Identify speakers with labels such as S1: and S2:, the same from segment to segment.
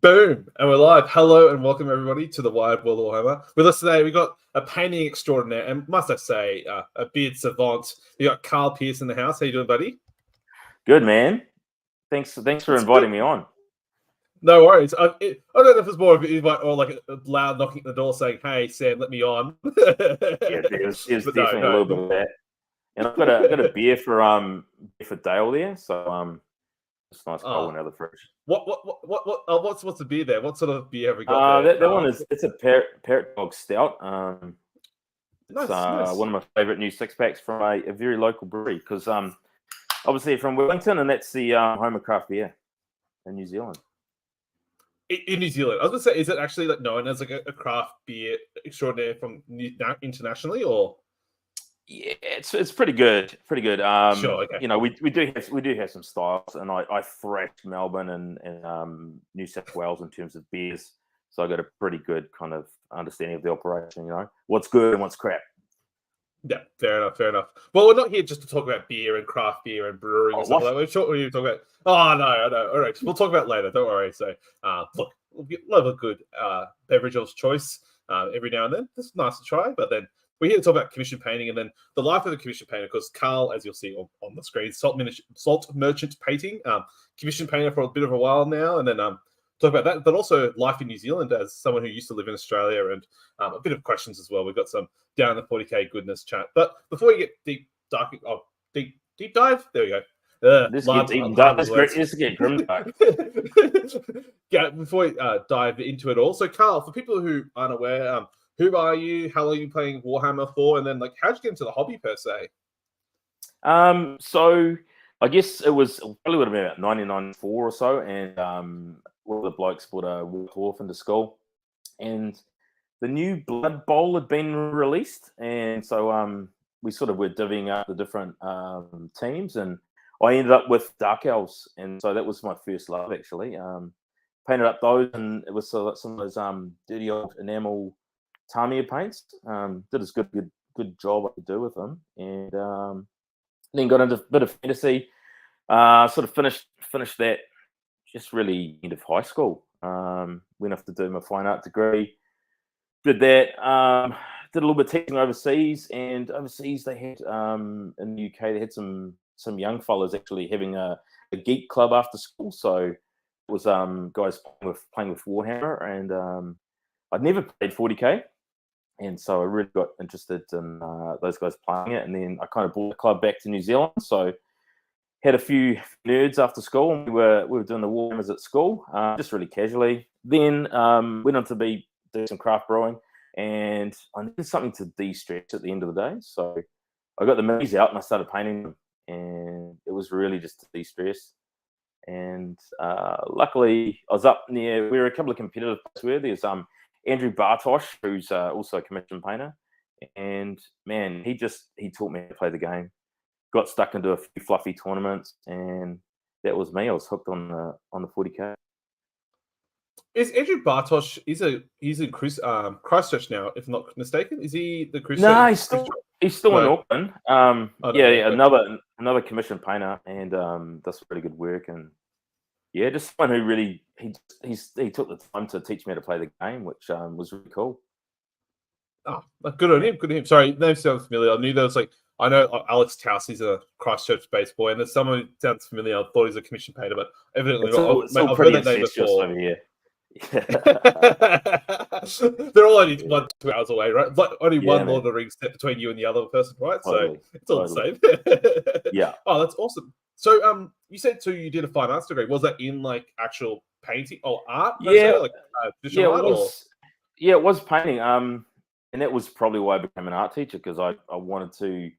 S1: Boom! And we're live. Hello and welcome everybody to the Wide World of Warhammer. With us today, we got a painting extraordinaire and must I say, a beard savant. We got Karl Pearce in the house. How you doing, buddy?
S2: Good, man. Thanks for inviting me on.
S1: No worries. I don't know if it's more of an invite or like a loud knocking at the door saying, "Hey, Sam, let me on."
S2: Yeah, there's definitely a little bit of that. And I've got a beer for Dale there, so it's nice cold one out of the fridge.
S1: What's the beer there? What sort of beer have we got there?
S2: That one it's a Parrot Dog Stout. It's
S1: Nice.
S2: one of my favorite new six packs from a very local brewery because obviously from Wellington, and that's the home of craft beer in New Zealand.
S1: In New Zealand, I was gonna say, is it actually like known as like a craft beer extraordinaire from internationally, or?
S2: Yeah, it's pretty good.
S1: Sure, okay.
S2: You know, we do have some styles, and I thrashed Melbourne and New South Wales in terms of beers, so I got a pretty good kind of understanding of the operation. You know, what's good and what's crap.
S1: Yeah, fair enough. Well, we're not here just to talk about beer and craft beer and brewing and stuff like that. We're sure we're talk about. Oh no, I know. All right, we'll talk about it later. Don't worry. So, look, we'll get a good beverage of choice every now and then. It's nice to try, but then we're here to talk about commission painting and then the life of the commission painter. Because Karl, as you'll see on the screen, salt merchant painting, commission painter for a bit of a while now, and then talk about that, but also life in New Zealand as someone who used to live in Australia, and a bit of questions as well. We've got some down the 40k goodness chat, but before we get deep dive, there we go.
S2: Let's get grim dark.
S1: Yeah, before we dive into it all. So, Karl, for people who aren't aware, who are you? How long are you playing Warhammer for? And then, like, how'd you get into the hobby per se?
S2: So I guess it was probably would have been about 1994 or so, and one of the blokes brought a dwarf into school, and the new Blood Bowl had been released, and so we sort of were divvying up the different teams, and I ended up with Dark Elves, and so that was my first love actually. Painted up those, and it was some of those dirty old enamel Tamiya paints. Did as good job I could do with them, and then got into a bit of fantasy. Sort of finished that just really end of high school. Went off to do my fine art degree. Did that. Did a little bit of teaching overseas, and overseas they had in the UK they had some young fellas actually having a geek club after school. So it was guys playing with Warhammer, and I'd never played 40k, and so I really got interested in those guys playing it, and then I kind of brought the club back to New Zealand. So had a few nerds after school, and we were doing the Warhammers at school, just really casually. Then went on to do some craft brewing, and I needed something to de-stress at the end of the day. So I got the minis out and I started painting them, and it was really just to de-stress. And luckily, I was up near where a couple of competitive players were. There's Andrew Bartosh, who's also a commission painter, and man, he taught me how to play the game. Got stuck into a few fluffy tournaments, and that was me. I was hooked on the 40k.
S1: Is Andrew Bartosh? He's in Christchurch now, if I'm not mistaken. Is he the Christchurch?
S2: No, he's still in Auckland. Another commission painter, and does really good work. And yeah, just someone who really he took the time to teach me how to play the game, which was really cool.
S1: Oh, good on him. Good on him. Sorry, name sounds familiar. I knew there was I know Alex Taus is a Christchurch-based boy, and there's someone who sounds familiar. I thought he's a commission painter, but evidently
S2: I've heard that name before. Over here.
S1: They're all only 1-2 hours away, right? Like only one Lord of the Rings step between you and the other person, right?
S2: Totally,
S1: so it's all the same.
S2: Yeah.
S1: Oh, that's awesome. So, you said you did a fine arts degree. Was that in like actual painting or art?
S2: Yeah,
S1: it
S2: was painting. And that was probably why I became an art teacher, because I wanted to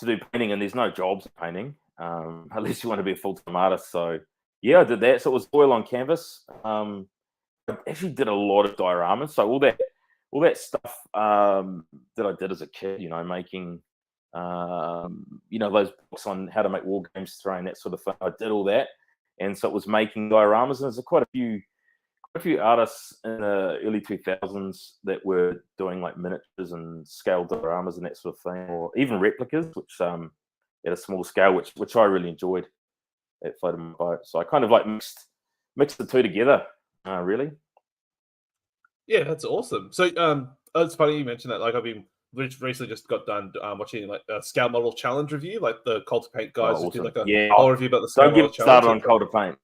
S2: do painting, and there's no jobs in painting unless you want to be a full-time artist. So yeah, I did that. So it was oil on canvas. I actually did a lot of dioramas. So all that stuff that I did as a kid, you know, making those books on how to make war games, throwing that sort of thing. I did all that, and so it was making dioramas. And there's quite a few artists in the early 2000s that were doing like miniatures and scaled dioramas and that sort of thing, or even replicas, which at a small scale, which I really enjoyed. It floated my boat. So I kind of like mixed the two together. Really?
S1: Yeah, that's awesome. So, it's funny you mentioned that. Like, I've been recently just got done watching like a scale model challenge review. Like the Cult of Paint guys
S2: Oh,
S1: just did
S2: awesome.
S1: like a
S2: Yeah.
S1: whole review about the scale
S2: Don't get
S1: model
S2: me
S1: challenge.
S2: started on Cold of Paint.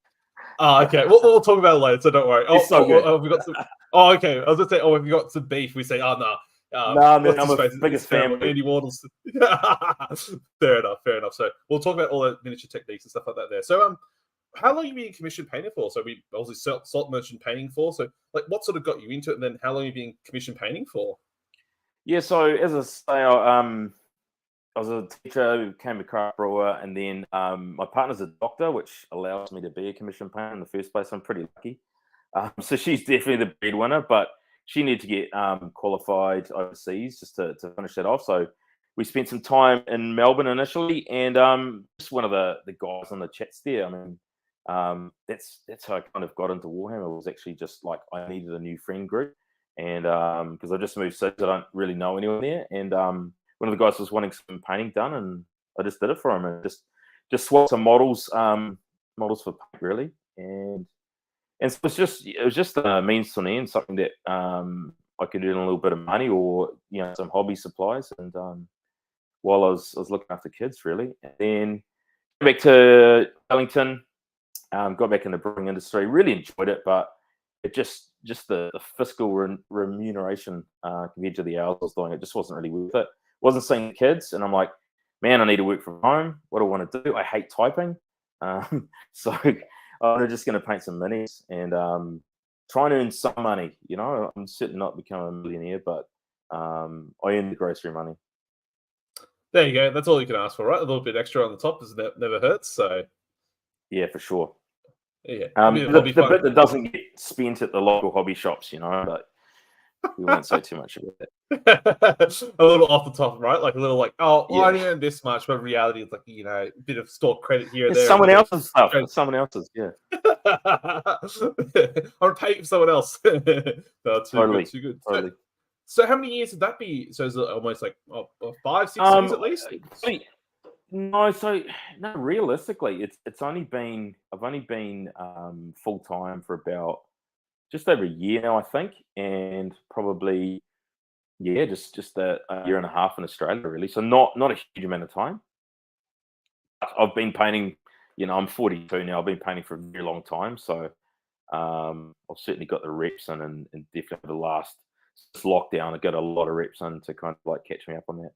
S1: Oh, okay. We'll talk about it later, so don't worry.
S2: It's so good.
S1: We got some. Oh, okay. I was gonna say, if we got some beef, we say, oh no.
S2: No, man,
S1: What's
S2: I'm
S1: his
S2: a
S1: face?
S2: biggest
S1: It's
S2: fan.
S1: terrible. Andy Wardle's. Fair enough. Fair enough. So we'll talk about all the miniature techniques and stuff like that there. So how long have you been commission painting for? So we obviously salt merchant painting for. So like, what sort of got you into it, and then how long have you been commission painting for?
S2: Yeah, so as I say, I was a teacher who became a craft brewer, and then my partner's a doctor, which allows me to be a commission painter in the first place. I'm pretty lucky. So she's definitely the breadwinner, but she needed to get qualified overseas just to finish that off. So we spent some time in Melbourne initially, and just one of the guys on the chats there. I mean, that's how I kind of got into Warhammer. It was actually just like I needed a new friend group, and because I just moved cities, I don't really know anyone there, and one of the guys was wanting some painting done, and I just did it for him, and just swapped some models for paint really, and so it was just a means to an end, something that I could earn a little bit of money or some hobby supplies, and while I was looking after kids really, and then back to Wellington, got back in the brewing industry, really enjoyed it, but it just the fiscal remuneration compared to the hours I was doing, it just wasn't really worth it. Wasn't seeing the kids, and I'm like, man, I need to work from home. What do I want to do? I hate typing, so I'm just going to paint some minis and try and earn some money. I'm certainly not become a millionaire, but I earn the grocery money.
S1: There you go. That's all you can ask for, right? A little bit extra on the top never hurts. So
S2: yeah, for sure.
S1: Yeah,
S2: the bit that doesn't get spent at the local hobby shops, but we won't say too much about it.
S1: A little off the top, right? Like a little like, I only earned this much, but in reality, it's like, a bit of store credit here and there.
S2: Someone else's stuff. It's someone else's, yeah.
S1: I'm paying for someone else. No, too good.
S2: Totally.
S1: So how many years would that be? So is it almost like 5, 6 years at least?
S2: No, so no. Realistically, I've only been full time for about just over a year now, I think, and probably just a year and a half in Australia, really. So not a huge amount of time. I've been painting. I'm 42 now. I've been painting for a very long time, so I've certainly got the reps in, and definitely the last lockdown, I got a lot of reps in to kind of like catch me up on that.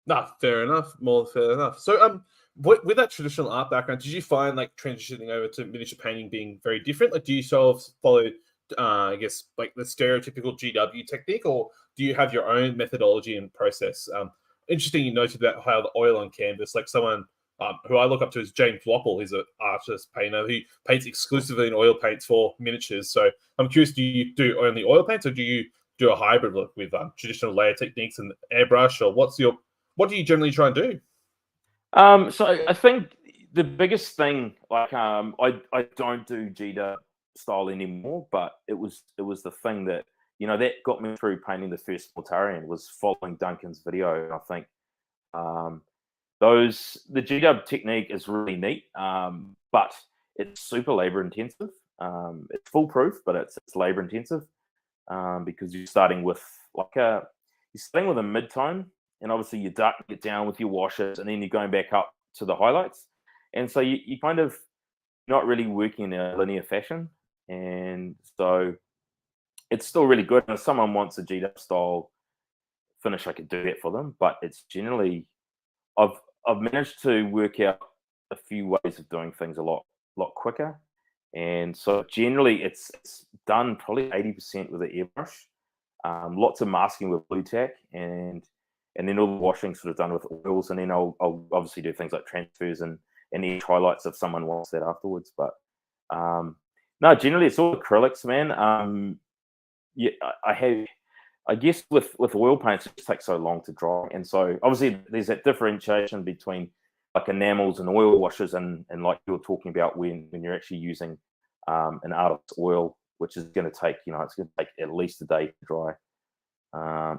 S1: No, fair enough. More than fair enough. So, with that traditional art background, did you find like transitioning over to miniature painting being very different? Like, do you sort of follow, I guess, like the stereotypical GW technique, or do you have your own methodology and process? Interesting, you noted about how the oil on canvas, like someone who I look up to is James Wapple. He's an artist painter who paints exclusively in oil paints for miniatures. So, I'm curious, do you do only oil paints, or do you do a hybrid look with traditional layer techniques and airbrush, or what do you generally try and do?
S2: So I think the biggest thing, like, I don't do GW style anymore, but it was the thing that that got me through painting the first Mortarian, was following Duncan's video, and I think the GW technique is really neat, but it's super labor intensive. It's foolproof, but it's labor intensive because you're starting with a mid-tone, and obviously you darken it down with your washes, and then you're going back up to the highlights, and so you kind of not really working in a linear fashion, and so it's still really good. And if someone wants a GW style finish, I could do that for them, but it's generally I've managed to work out a few ways of doing things a lot quicker, and so generally it's done probably 80% with an airbrush, lots of masking with blue tack, and then all the washing sort of done with oils, and then I'll obviously do things like transfers and edge highlights if someone wants that afterwards. But no, generally it's all acrylics, man. Yeah, I guess with oil paints, it just takes so long to dry, and so obviously there's that differentiation between like enamels and oil washes, and like you were talking about when you're actually using an artist's oil, which is going to take it's going to take at least a day to dry.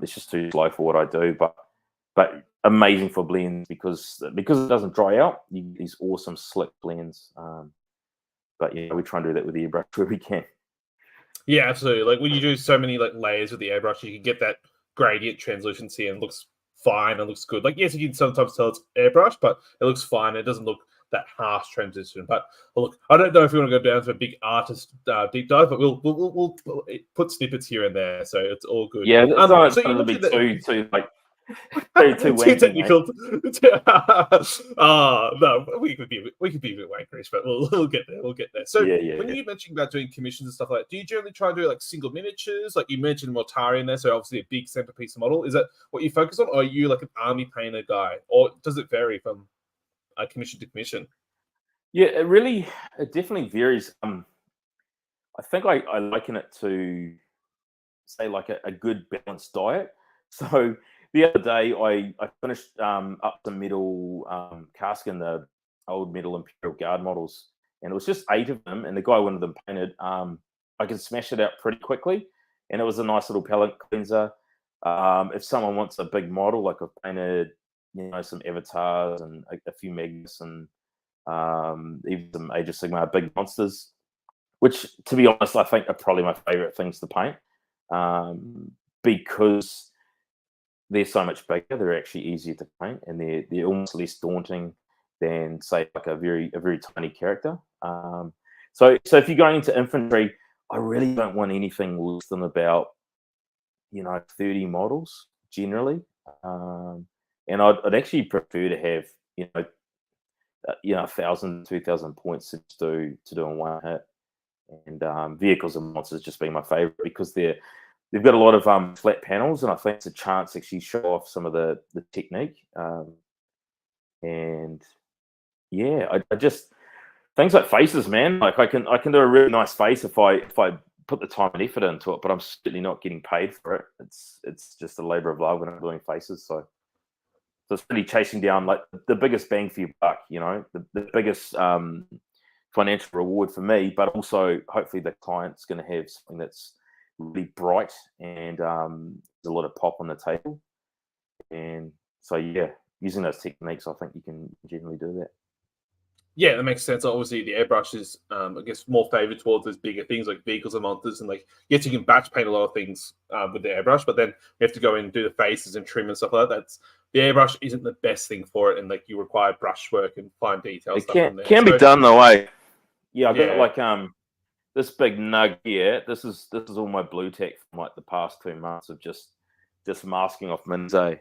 S2: It's just too slow for what I do, but amazing for blends because it doesn't dry out. You get these awesome slick blends. But we try and do that with the airbrush where we can.
S1: Yeah, absolutely. Like when you do so many like layers with the airbrush, you can get that gradient translucency and it looks fine and looks good. Like yes, you can sometimes tell it's airbrush, but it looks fine. It doesn't look that harsh transition. But look, I don't know if we want to go down to a big artist deep dive, but we'll put snippets here and there, so it's all good.
S2: Yeah,
S1: So you
S2: it'll be
S1: mentioned
S2: too
S1: too
S2: wanky,
S1: technical. No, we could be a bit wankerish, but we'll get there. We'll get there. So when you mentioned about doing commissions and stuff like that, do you generally try and do like single miniatures? Like you mentioned Mortari in there, so obviously a big centerpiece model. Is that what you focus on, or are you like an army painter guy, or does it vary from commission to commission?
S2: Yeah, it definitely varies. I think I liken it to say like a good balanced diet. So the other day I finished up the middle casting the old middle Imperial Guard models, and it was just 8 of them, and the guy wanted them painted. I could smash it out pretty quickly, and it was a nice little palette cleanser. If someone wants a big model, like I've painted, some avatars and a few Magnus and even some Age of Sigmar big monsters, which, to be honest, I think are probably my favorite things to paint, because they're so much bigger. They're actually easier to paint, and they're almost less daunting than, say, like a very tiny character. So if you're going into infantry, I really don't want anything less than about 30 models generally, and I'd actually prefer to have 1,000, 2,000 points to do in one hit. And vehicles and monsters just being my favorite because they've got a lot of flat panels, and I think it's a chance to actually show off some of the technique. And yeah, I just things like faces, man. Like I can do a really nice face if I put the time and effort into it, but I'm certainly not getting paid for it. It's just a labor of love when I'm doing faces. So it's really chasing down like the biggest bang for your buck, the biggest financial reward for me, but also hopefully the client's going to have something that's really bright and there's a lot of pop on the table. And so using those techniques, I think you can generally do that.
S1: Yeah, that makes sense. Obviously, the airbrush is, I guess, more favored towards those bigger things like vehicles and monsters. And, yes, you can batch paint a lot of things with the airbrush, but then you have to go in and do the faces and trim and stuff like that. The airbrush isn't the best thing for it, and, you require brushwork and fine details.
S2: It can be done the way. Yeah, I've got, this big nug here. This is all my blue tech from, the past 2 months of just masking off Minze. I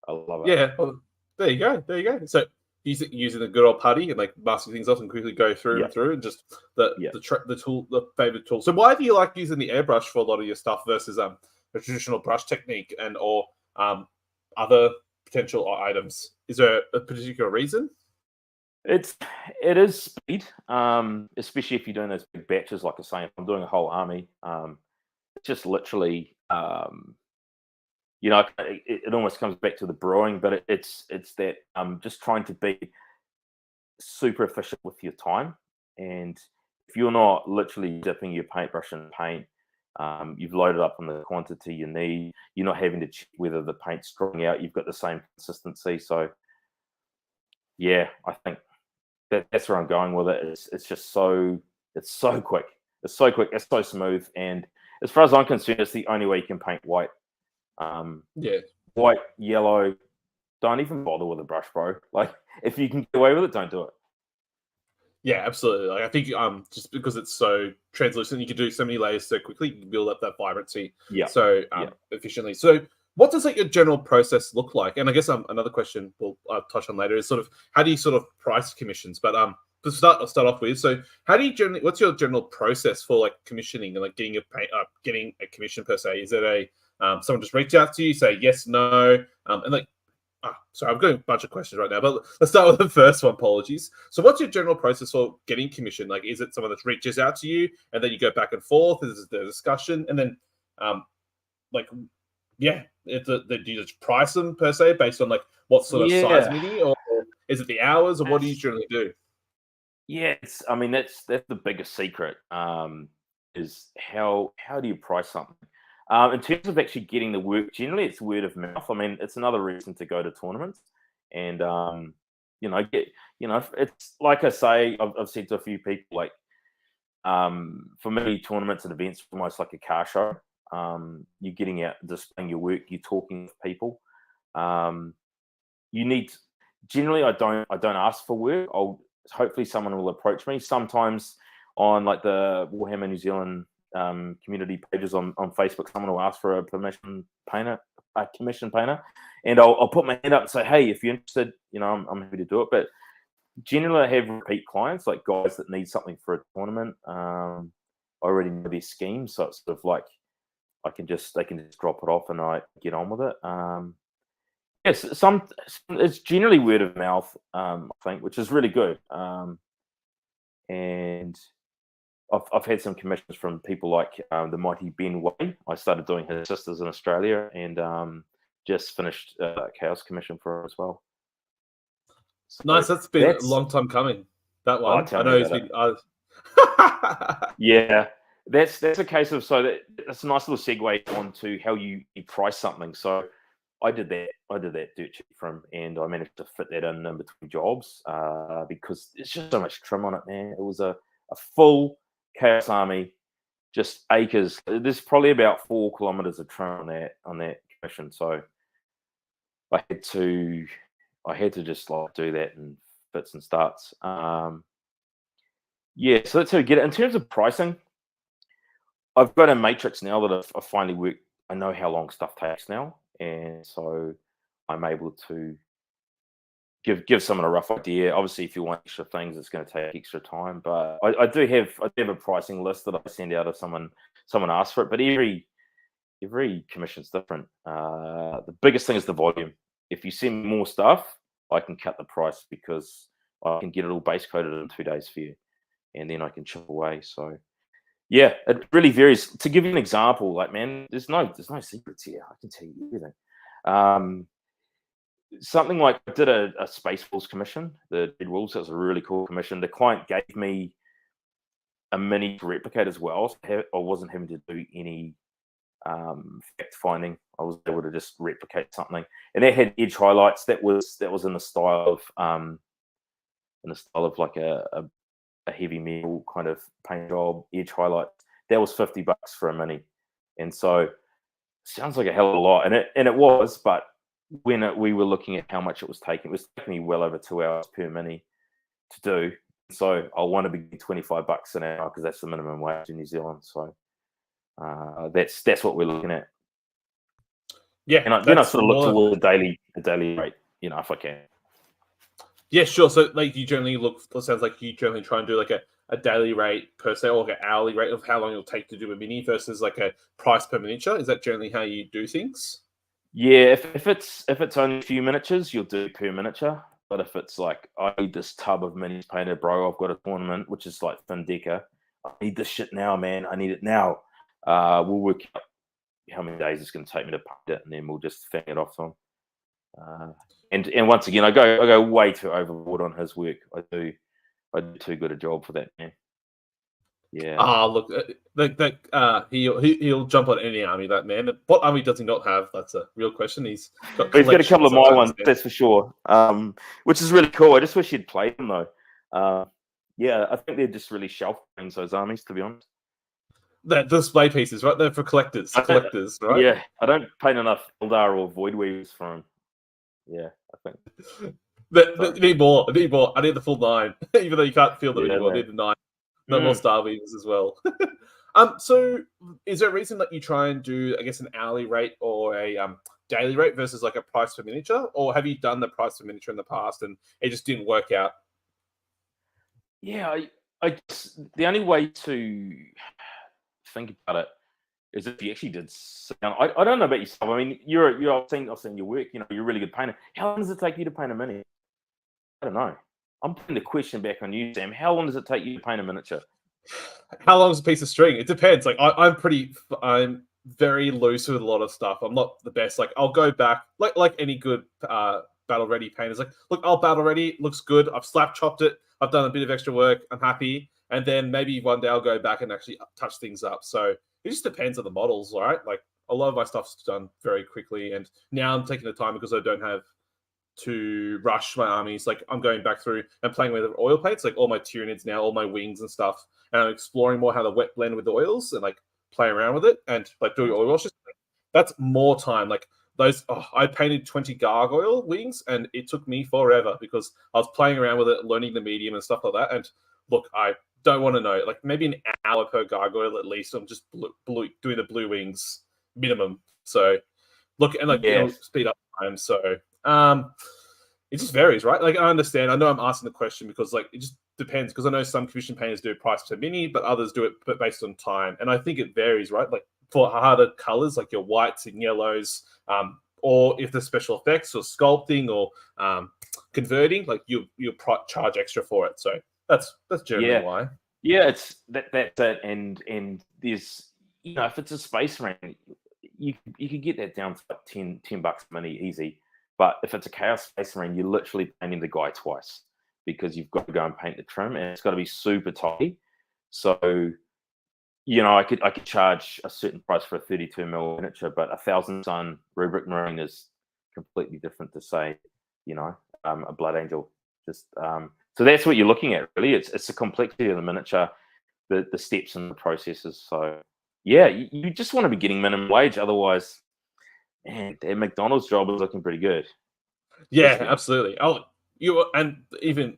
S2: love it.
S1: Yeah, well, there you go. So, using the good old putty and masking things off and quickly go through and just the tool, the favorite tool. So why do you like using the airbrush for a lot of your stuff versus a traditional brush technique or other potential items? Is there a particular reason?
S2: It is speed, especially if you're doing those big batches. Like I say, if I'm doing a whole army, it's just literally it almost comes back to the brewing, but it's that just trying to be super efficient with your time. And if you're not literally dipping your paintbrush in paint, you've loaded up on the quantity you need. You're not having to check whether the paint's drying out. You've got the same consistency. So yeah, I think that's where I'm going with it. It's just it's so quick. It's so quick. It's so smooth. And as far as I'm concerned, it's the only way you can paint white. White, yellow, don't even bother with a brush, bro. If you can get away with it, don't do it.
S1: Yeah, absolutely. I think just because it's so translucent, you can do so many layers so quickly, you can build up that vibrancy efficiently. So what does your general process look like? And I guess another question we'll touch on later is sort of how do you sort of price commissions? But to start off with, so how do you what's your general process for commissioning and getting a commission per se? Is it someone just reach out to you, say yes, no, and sorry, I'm going a bunch of questions right now, but let's start with the first one. Apologies. So, what's your general process for getting commission? Is it someone that reaches out to you, and then you go back and forth? Is there a discussion, and then, do you just price them per se based on what sort of size mini, or is it the hours, or what do you generally do?
S2: Yeah, that's the biggest secret. Is how do you price something? In terms of actually getting the work, generally it's word of mouth. It's another reason to go to tournaments, and it's like I say, I've said to a few people, For me, tournaments and events are almost like a car show. You're getting out, displaying your work, you're talking to people. You need. Generally, I don't ask for work. Hopefully someone will approach me. Sometimes on like the Warhammer New Zealand community pages on Facebook, someone will ask for a commission painter, and I'll put my hand up and say, hey, if you're interested, I'm happy to do it. But generally, I have repeat clients, like guys that need something for a tournament. I already know their scheme, so it's sort of like they can just drop it off and I get on with it. Yes, it's generally word of mouth, I think, which is really good. And I've had some commissions from people like the mighty Ben Way. I started doing his sisters in Australia, and just finished Chaos commission for her as well. So
S1: nice. That's been a long time coming. That one. I know he's been.
S2: Yeah, that's a case of that's a nice little segue onto how you price something. So I did that dirt cheap for him, and I managed to fit that in between jobs because there's just so much trim on it, man. It was a full Chaos Army, just acres. There's probably about 4 kilometers of trim on that commission. So I had to just like do that in fits and starts. Yeah, so that's how we get it. In terms of pricing, I've got a matrix now that I finally worked. I know how long stuff takes now, and so I'm able to give someone a rough idea. Obviously, if you want extra things, it's going to take extra time. But I do have a pricing list that I send out if someone asks for it. But every commission's different. The biggest thing is the volume. If you send me more stuff, I can cut the price because I can get it all base coated in 2 days for you, and then I can chip away. So yeah, it really varies. To give you an example, like, man, there's no secrets here. I can tell you everything. Something like I did a Space Wolves commission, the Dead Wolves. That was a really cool commission. The client gave me a mini to replicate as well. So I wasn't having to do any fact finding. I was able to just replicate something, and that had edge highlights. That was in the style of like a heavy metal kind of paint job, edge highlight. That was $50 for a mini, and so sounds like a hell of a lot, and it was. But when we were looking at how much it was taking me well over 2 hours per mini to do. So I want to be $25 an hour because that's the minimum wage in New Zealand. So that's what we're looking at.
S1: Yeah,
S2: and I sort of look toward the daily rate, if I can.
S1: Yeah, sure. So like you generally it sounds like you generally try and do like a daily rate per se, or like an hourly rate of how long it'll take to do a mini versus like a price per miniature. Is that generally how you do things?
S2: Yeah, if it's only a few miniatures, you'll do per miniature. But if it's like, I need this tub of minis painted, bro, I've got a tournament, which is like thin decker. I need this shit now, man. I need it now. We'll work out how many days it's going to take me to paint it, and then we'll just fang it off to him. And once again, I go way too overboard on his work. I do too good a job for that, man. Yeah.
S1: Look, he'll jump on any army, that man. What army does he not have? That's a real question. He's got
S2: a couple of my ones, that's for sure. Which is really cool. I just wish he'd played them though. Yeah, I think they're just really shelf things, those armies, to be honest.
S1: They're display pieces, right? They're for collectors, right?
S2: Yeah, I don't paint enough Eldar or Void Weavers for him. Yeah, I think.
S1: You need more. I need the full 9, even though you can't feel them anymore. I need the 9. No more Star Weavers as well. So is there a reason that you try and do, I guess, an hourly rate or a daily rate versus like a price per miniature? Or have you done the price per miniature in the past and it just didn't work out?
S2: Yeah, I guess the only way to think about it is if you actually did sit down. I don't know about yourself. I mean, I've seen your work. You're a really good painter. How long does it take you to paint a mini? I don't know. I'm putting the question back on you, Sam. How long does it take you to paint a miniature?
S1: How long is a piece of string? It depends. Like I'm very loose with a lot of stuff. I'm not the best. Like I'll go back, like any good battle ready painters. Like, look, I'll battle ready. It looks good. I've slap chopped it. I've done a bit of extra work. I'm happy. And then maybe one day I'll go back and actually touch things up. So it just depends on the models, right? Like a lot of my stuff's done very quickly, and now I'm taking the time because I don't have to rush my armies. Like I'm going back through and playing with oil paints, like all my Tyranids now, all my wings and stuff, and I'm exploring more how to wet blend with the oils and like play around with it and like doing oil washes. That's more time. Like those, I painted 20 gargoyle wings, and it took me forever because I was playing around with it, learning the medium and stuff like that. And look, I don't want to know, like maybe an hour per gargoyle at least. I'm just doing the blue wings minimum. So look, and like speed up time. So it just varies, right? Like I understand. I know I'm asking the question because like it just depends, because I know some commission painters do price per mini, but others do it based on time. And I think it varies, right? Like for harder colors, like your whites and yellows, or if there's special effects or sculpting or converting, like you charge extra for it. So that's generally why.
S2: Yeah, it's that's it. And there's, if it's a space marine, you could get that down to like 10 bucks mini easy. But if it's a chaos space marine, you're literally painting the guy twice because you've got to go and paint the trim, and it's got to be super tidy. So I could charge a certain price for a 32 mil miniature, but 1,000 Sun rubric marine is completely different to say, a Blood Angel. Just so that's what you're looking at, really. It's the complexity of the miniature, the steps and the processes. So yeah, you just want to be getting minimum wage, otherwise, man, their McDonald's job is looking pretty good.
S1: Yeah, absolutely. And even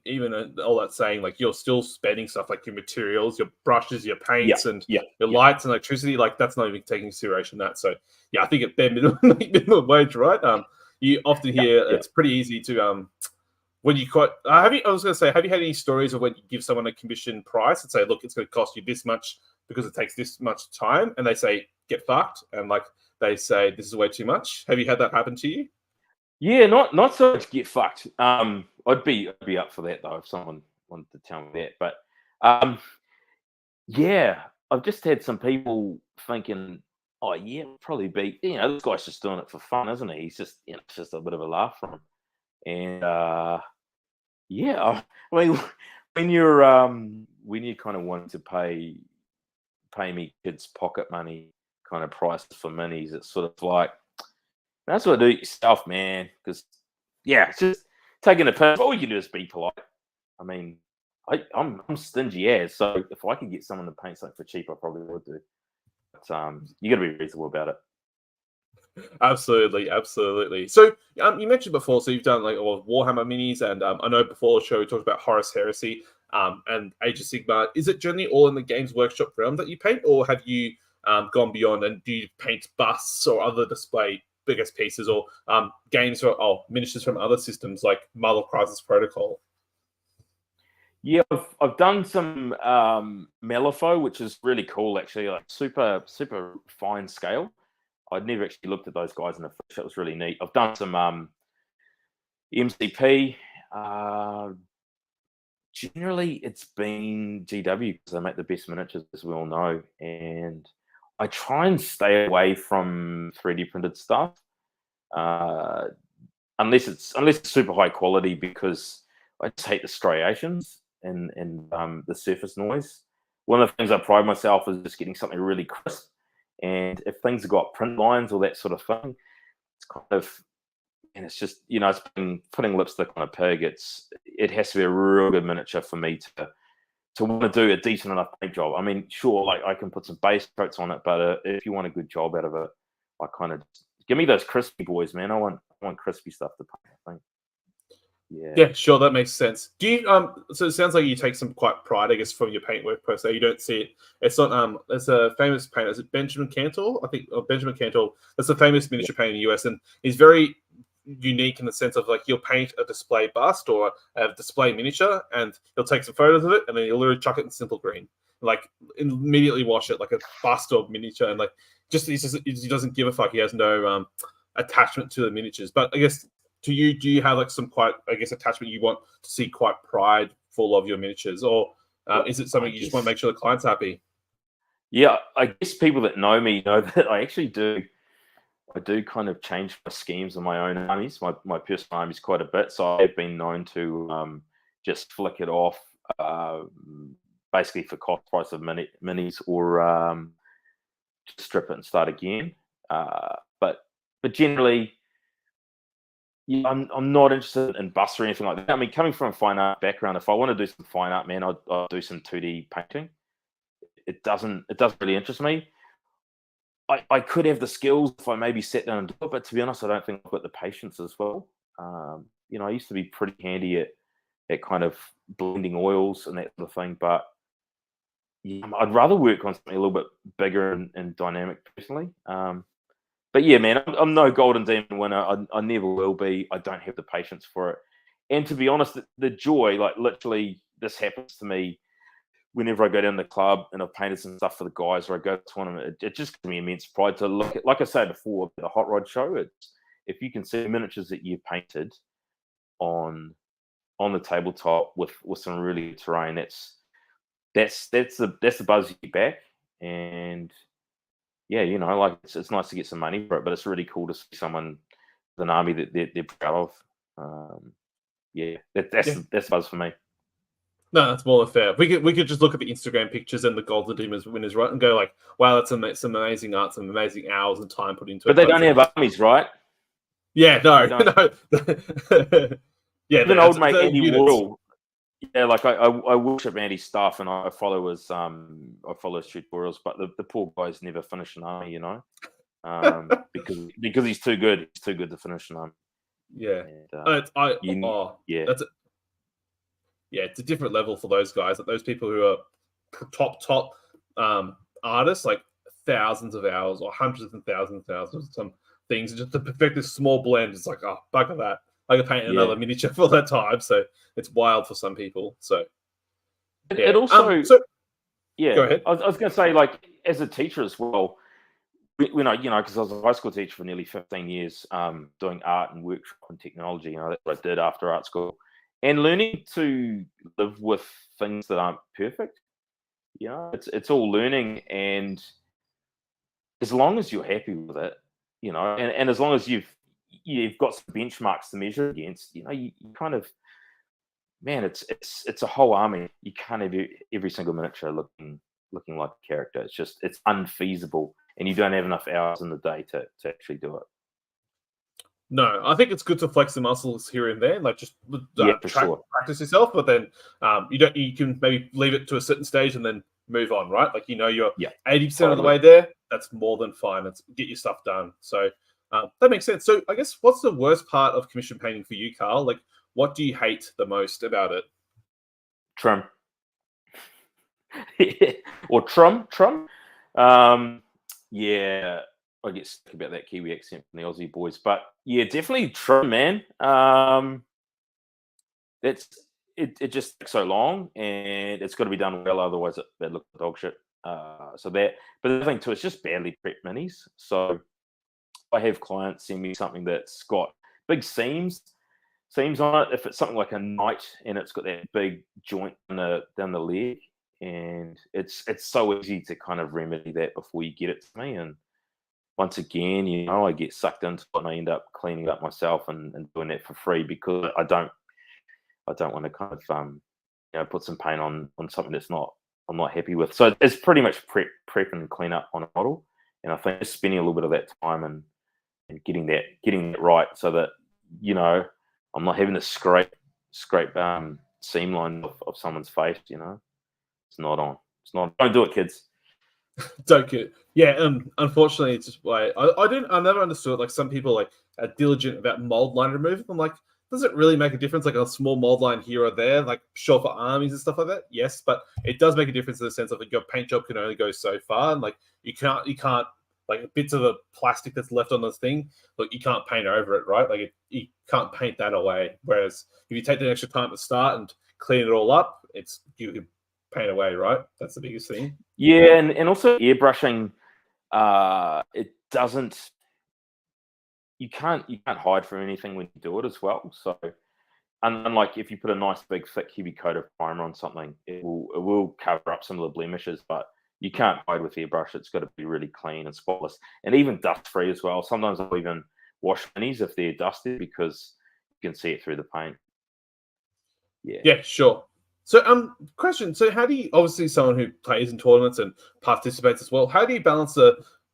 S1: all that saying, like you're still spending stuff like your materials, your brushes, your paints, and your lights and electricity. Like that's not even taking consideration that. So yeah, I think at bare minimum wage, right? You often hear it's pretty easy to when you quite have you had any stories of when you give someone a commission price and say, look, it's going to cost you this much because it takes this much time, and they say get fucked, and like they say this is way too much. Have you had that happen to you?
S2: Yeah, not so much get fucked. I'd be up for that though if someone wanted to tell me that. But yeah, I've just had some people thinking, oh yeah, it'll probably be, this guy's just doing it for fun, isn't he? He's just, it's just a bit of a laugh from him. And yeah, I mean, when you're kind of wanting to pay me kids pocket money kind of prices for minis, it's sort of like, that's what do it yourself, man. Because it's just taking a piss. All you can do is be polite. I mean, I'm stingy as, so if I could get someone to paint something for cheap, I probably would do. But you got to be reasonable about it.
S1: Absolutely. So you mentioned before, so you've done like all of Warhammer minis, and I know before the show we talked about Horus Heresy and Age of Sigmar. Is it generally all in the Games Workshop realm that you paint, or have you gone beyond and do you paint busts or other display biggest pieces, or games or miniatures from other systems like Marvel Crisis Protocol?
S2: Yeah, I've done some Malifaux, which is really cool actually, like super fine scale. I'd never actually looked at those guys in the flesh. That was really neat. I've done some MCP. Generally, it's been GW because they make the best miniatures, as we all know. And I try and stay away from 3D printed stuff, unless it's super high quality, because I just hate the striations and the surface noise. One of the things I pride myself is just getting something really crisp. And if things have got print lines or that sort of thing, it's kind of, and it's just, it's putting lipstick on a pig. It has to be a real good miniature for me to want to do a decent enough paint job. I mean, sure, like I can put some base coats on it, but if you want a good job out of it, I kind of give me those crispy boys, man. I want crispy stuff to paint, I think.
S1: Yeah, sure, that makes sense. Do you so it sounds like you take some quite pride, I guess, from your paintwork per se. You don't see it. It's not there's a famous painter, is it Benjamin Cantor? I think Benjamin Cantor, that's a famous miniature painter in the US, and he's very unique in the sense of like you'll paint a display bust or a display miniature, and he'll take some photos of it, and then he'll literally chuck it in simple green, like immediately wash it like a bust or miniature, and like he doesn't give a fuck. He has no attachment to the miniatures. But I guess, do you have like some quite, I guess, attachment you want to see quite prideful of your miniatures, or is it something you just want to make sure the client's happy?
S2: Yeah, I guess people that know me know that I actually do. I do kind of change my schemes of my own armies, my personal armies quite a bit. So I've been known to just flick it off, basically for cost price of minis, or strip it and start again. But generally, Yeah, I'm not interested in busts or anything like that. I mean, coming from a fine art background, if I want to do some fine art, man, I'll do some 2D painting. It doesn't really interest me. I could have the skills if I maybe sat down and do it, but to be honest, I don't think I've got the patience as well. I used to be pretty handy at kind of blending oils and that sort of thing, but yeah, I'd rather work on something a little bit bigger and dynamic personally. But yeah, man, I'm no Golden Demon winner. I never will be. I don't have the patience for it. And to be honest, the joy, like literally, this happens to me whenever I go down the club and I've painted some stuff for the guys, or I go to a tournament. It just gives me immense pride to look at. Like I said before, the hot rod show. It's if you can see miniatures that you've painted on the tabletop with some really good terrain, that's the buzz you get back. And yeah, like it's nice to get some money for it, but it's really cool to see someone with an army that they're proud of. Yeah, that's the buzz for me.
S1: No, that's more than fair. We could just look at the Instagram pictures and the Golden Demons winners, right, and go like, "Wow, that's some amazing art, some amazing hours and time put into it."
S2: But they don't have armies, right?
S1: Yeah, no, no. Yeah,
S2: even old mate Andy Royal. Yeah, like I worship Andy's stuff, and I follow his tutorials, but the poor guy's never finished an army, because he's too good. He's too good to finish an army.
S1: Yeah, it's a different level for those guys. Like those people who are top artists, like thousands of hours or hundreds and thousands of some things, just to perfect this small blend. It's like, oh, bugger that. I could paint another miniature for that time. So it's wild for some people. So
S2: it also,
S1: go ahead.
S2: I was going to say, like, as a teacher as well, when because I was a high school teacher for nearly 15 years, doing art and workshop and technology. That's what I did after art school, and learning to live with things that aren't perfect. It's all learning, and as long as you're happy with it, and as long as you've got some benchmarks to measure against, you kind of, man, it's a whole army. You can't have every single miniature looking like a character. It's unfeasible, and you don't have enough hours in the day to actually do it.
S1: No, I think it's good to flex the muscles here and there, like just practice yourself. But then you can maybe leave it to a certain stage and then move on, right? Like you're 80% of the way there. That's more than fine. Let's get your stuff done. So that makes sense. So I guess what's the worst part of commission painting for you, Karl? Like, what do you hate the most about it?
S2: Trim. Or trum. Yeah, I get sick about that Kiwi accent from the Aussie boys, but yeah, definitely trim, man. It just takes so long, and it's got to be done well, otherwise it looks like dog shit. But the thing too, it's just badly prepped minis. So I have clients send me something that's got big seams on it. If it's something like a knight and it's got that big joint down the leg, and it's so easy to kind of remedy that before you get it to me. And once again, I get sucked into it and I end up cleaning it up myself and doing that for free, because I don't want to kind of put some paint on something I'm not happy with. So it's pretty much prep and clean up on a model, and I think just spending a little bit of that time and getting that right, so that I'm not having to scrape seam line of someone's face. It's not on. Don't do it, kids.
S1: Don't get it. Yeah, unfortunately, it's just why I never understood. Like, some people like are diligent about mold line removal. I'm like, does it really make a difference? Like a small mold line here or there, like sure for armies and stuff like that. Yes, but it does make a difference in the sense of like your paint job can only go so far, and like you can't like bits of the plastic that's left on this thing. Like you can't paint over it, right? Like you can't paint that away. Whereas if you take the extra time to start and clean it all up, you can paint away, right? That's the biggest thing.
S2: Yeah, and also airbrushing, it doesn't. You can't hide from anything when you do it as well. So, unlike if you put a nice big thick heavy coat of primer on something, it will cover up some of the blemishes, but you can't hide with airbrush. It's got to be really clean and spotless, and even dust free as well. Sometimes I'll even wash minis if they're dusty, because you can see it through the paint.
S1: Yeah, sure. So, question. So, how do you, obviously someone who plays in tournaments and participates as well, how do you balance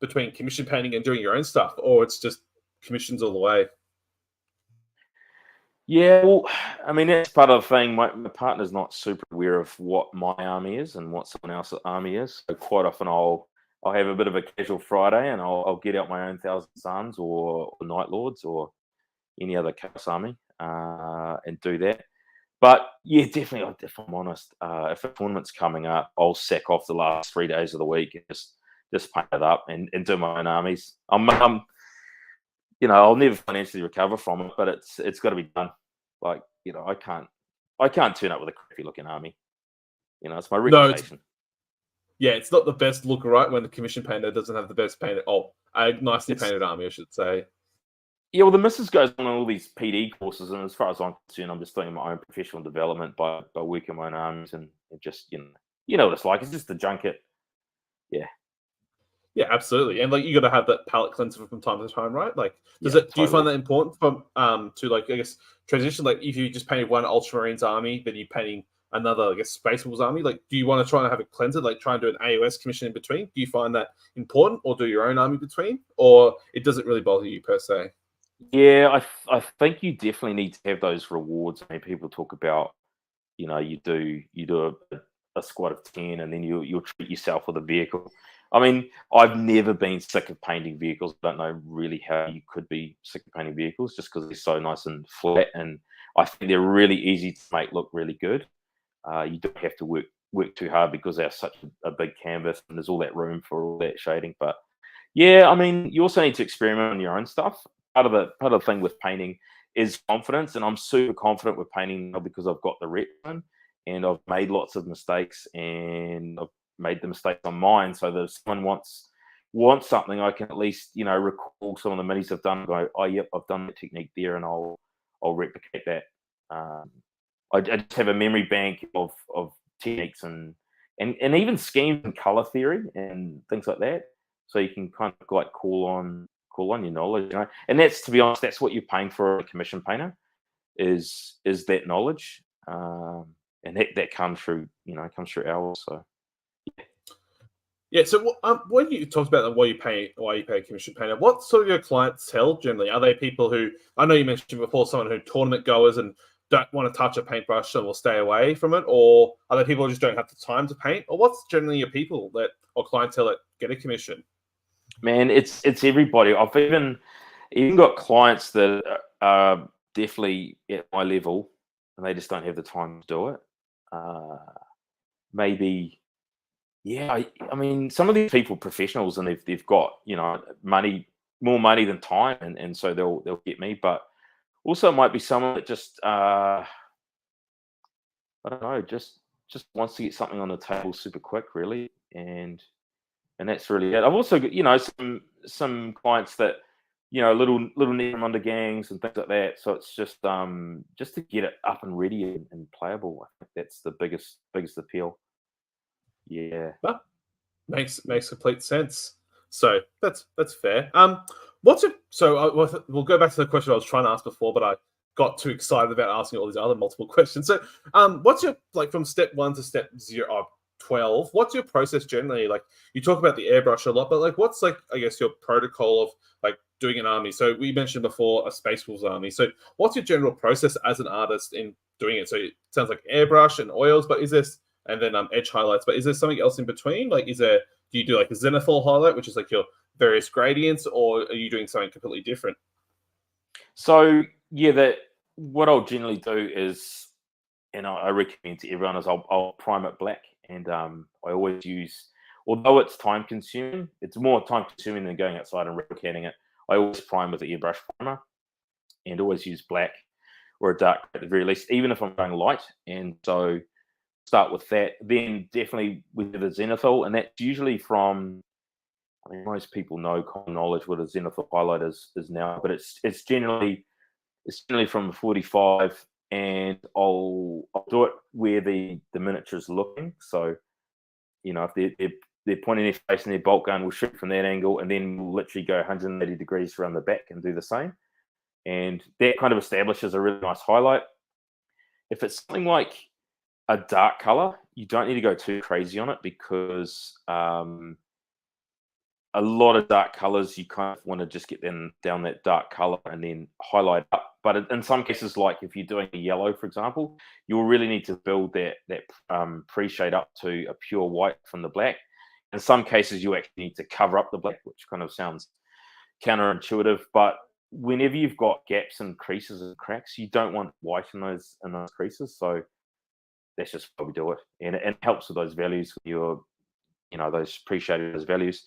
S1: between commission painting and doing your own stuff, or it's just commissions all the way?
S2: Yeah, well, I mean, that's part of the thing. My partner's not super aware of what my army is and what someone else's army is. So quite often I'll have a bit of a casual Friday and I'll get out my own Thousand Suns or Night Lords or any other Chaos army and do that. But yeah, definitely, if I'm honest, if a tournament's coming up, I'll sack off the last 3 days of the week and just paint it up and do my own armies. I'll never financially recover from it, but it's got to be done. Like, I can't turn up with a crappy looking army. It's my
S1: No,
S2: reputation.
S1: it's not the best look, right? When the commission painter doesn't have the best painted, a nicely painted army, I should say.
S2: Yeah, well, the missus goes on all these PD courses, and as far as I'm concerned, I'm just doing my own professional development by working my own armies and just you know what it's like. It's just a junket. Yeah.
S1: Yeah, absolutely. And like you got to have that palette cleanser from time to time, right? Like, do you find that important from to like I guess transition? Like, if you just painted one Ultramarines army, then you're painting another, I guess, Space Wolves army. Like, do you want to try and have it cleanser? Like, try and do an AOS commission in between? Do you find that important, or do your own army between, or it doesn't really bother you per se?
S2: Yeah, I think you definitely need to have those rewards. I mean, people talk about, you do a squad of 10 and then you'll treat yourself with a vehicle. I mean, I've never been sick of painting vehicles. I don't know really how you could be sick of painting vehicles just because they're so nice and flat, and I think they're really easy to make look really good. You don't have to work too hard because they're such a big canvas and there's all that room for all that shading. But yeah, I mean, you also need to experiment on your own stuff. Part of the thing with painting is confidence, and I'm super confident with painting now because I've got the rep done, and I've made lots of mistakes, and I've made the mistakes on mine. So that if someone wants something, I can at least recall some of the minis I've done. And go, oh yep, I've done the technique there, and I'll replicate that. I just have a memory bank of techniques and even schemes and color theory and things like that. So you can kind of like call on your knowledge, and that's, to be honest, that's what you're paying for a commission painter is that knowledge, and that comes through hours. So
S1: Yeah. So, when you talked about why you pay a commission painter, what sort of your clientele generally are they? People who, I know you mentioned before, someone who tournament goers and don't want to touch a paintbrush and will stay away from it, or are there people who just don't have the time to paint, or what's generally your people that or clientele that get a commission?
S2: man, it's everybody. I've even got clients that are definitely at my level, and they just don't have the time to do it. Maybe. Yeah, I mean, some of these people are professionals and they've got money, more money than time, and so they'll get me. But also, it might be someone that just I don't know, just wants to get something on the table super quick, really, and that's really it. I've also got some clients that little Necromunda gangs and things like that. So it's just to get it up and ready and playable. I think that's the biggest appeal. Yeah.
S1: That makes complete sense. So that's fair. What's it? So we'll go back to the question I was trying to ask before, but I got too excited about asking all these other multiple questions. So, what's your like from step 1 to step 12? What's your process generally? Like, you talk about the airbrush a lot, but like, what's like I guess your protocol of like doing an army? So we mentioned before a Space Wolves army. So what's your general process as an artist in doing it? So it sounds like airbrush and oils, but is this and then edge highlights? But is there something else in between? Like, do you do like a zenithal highlight, which is like your various gradients, or are you doing something completely different?
S2: So yeah, that what I'll generally do is, and I recommend to everyone, is I'll prime it black, and I always use, although it's time consuming, it's more time consuming than going outside and replicating it. I always prime with the airbrush primer, and always use black or a dark at the very least, even if I'm going light. And so start with that. Then definitely with the zenithal, and that's usually from. I mean, most people know common knowledge what a zenithal highlight is now, but it's generally from the 45, and I'll do it where the miniature is looking. So if they're pointing their face and their bolt gun, we'll shoot from that angle, and then we'll literally go 180 degrees around the back and do the same. And that kind of establishes a really nice highlight. If it's something like a dark color, you don't need to go too crazy on it because a lot of dark colors, you kind of want to just get them down that dark color and then highlight up. But in some cases, like if you're doing a yellow, for example, you'll really need to build that pre-shade up to a pure white from the black. In some cases, you actually need to cover up the black, which kind of sounds counterintuitive. But whenever you've got gaps and creases and cracks, you don't want white in those creases. So that's just why we do it, and it helps with those values. Those pre-shaded those values.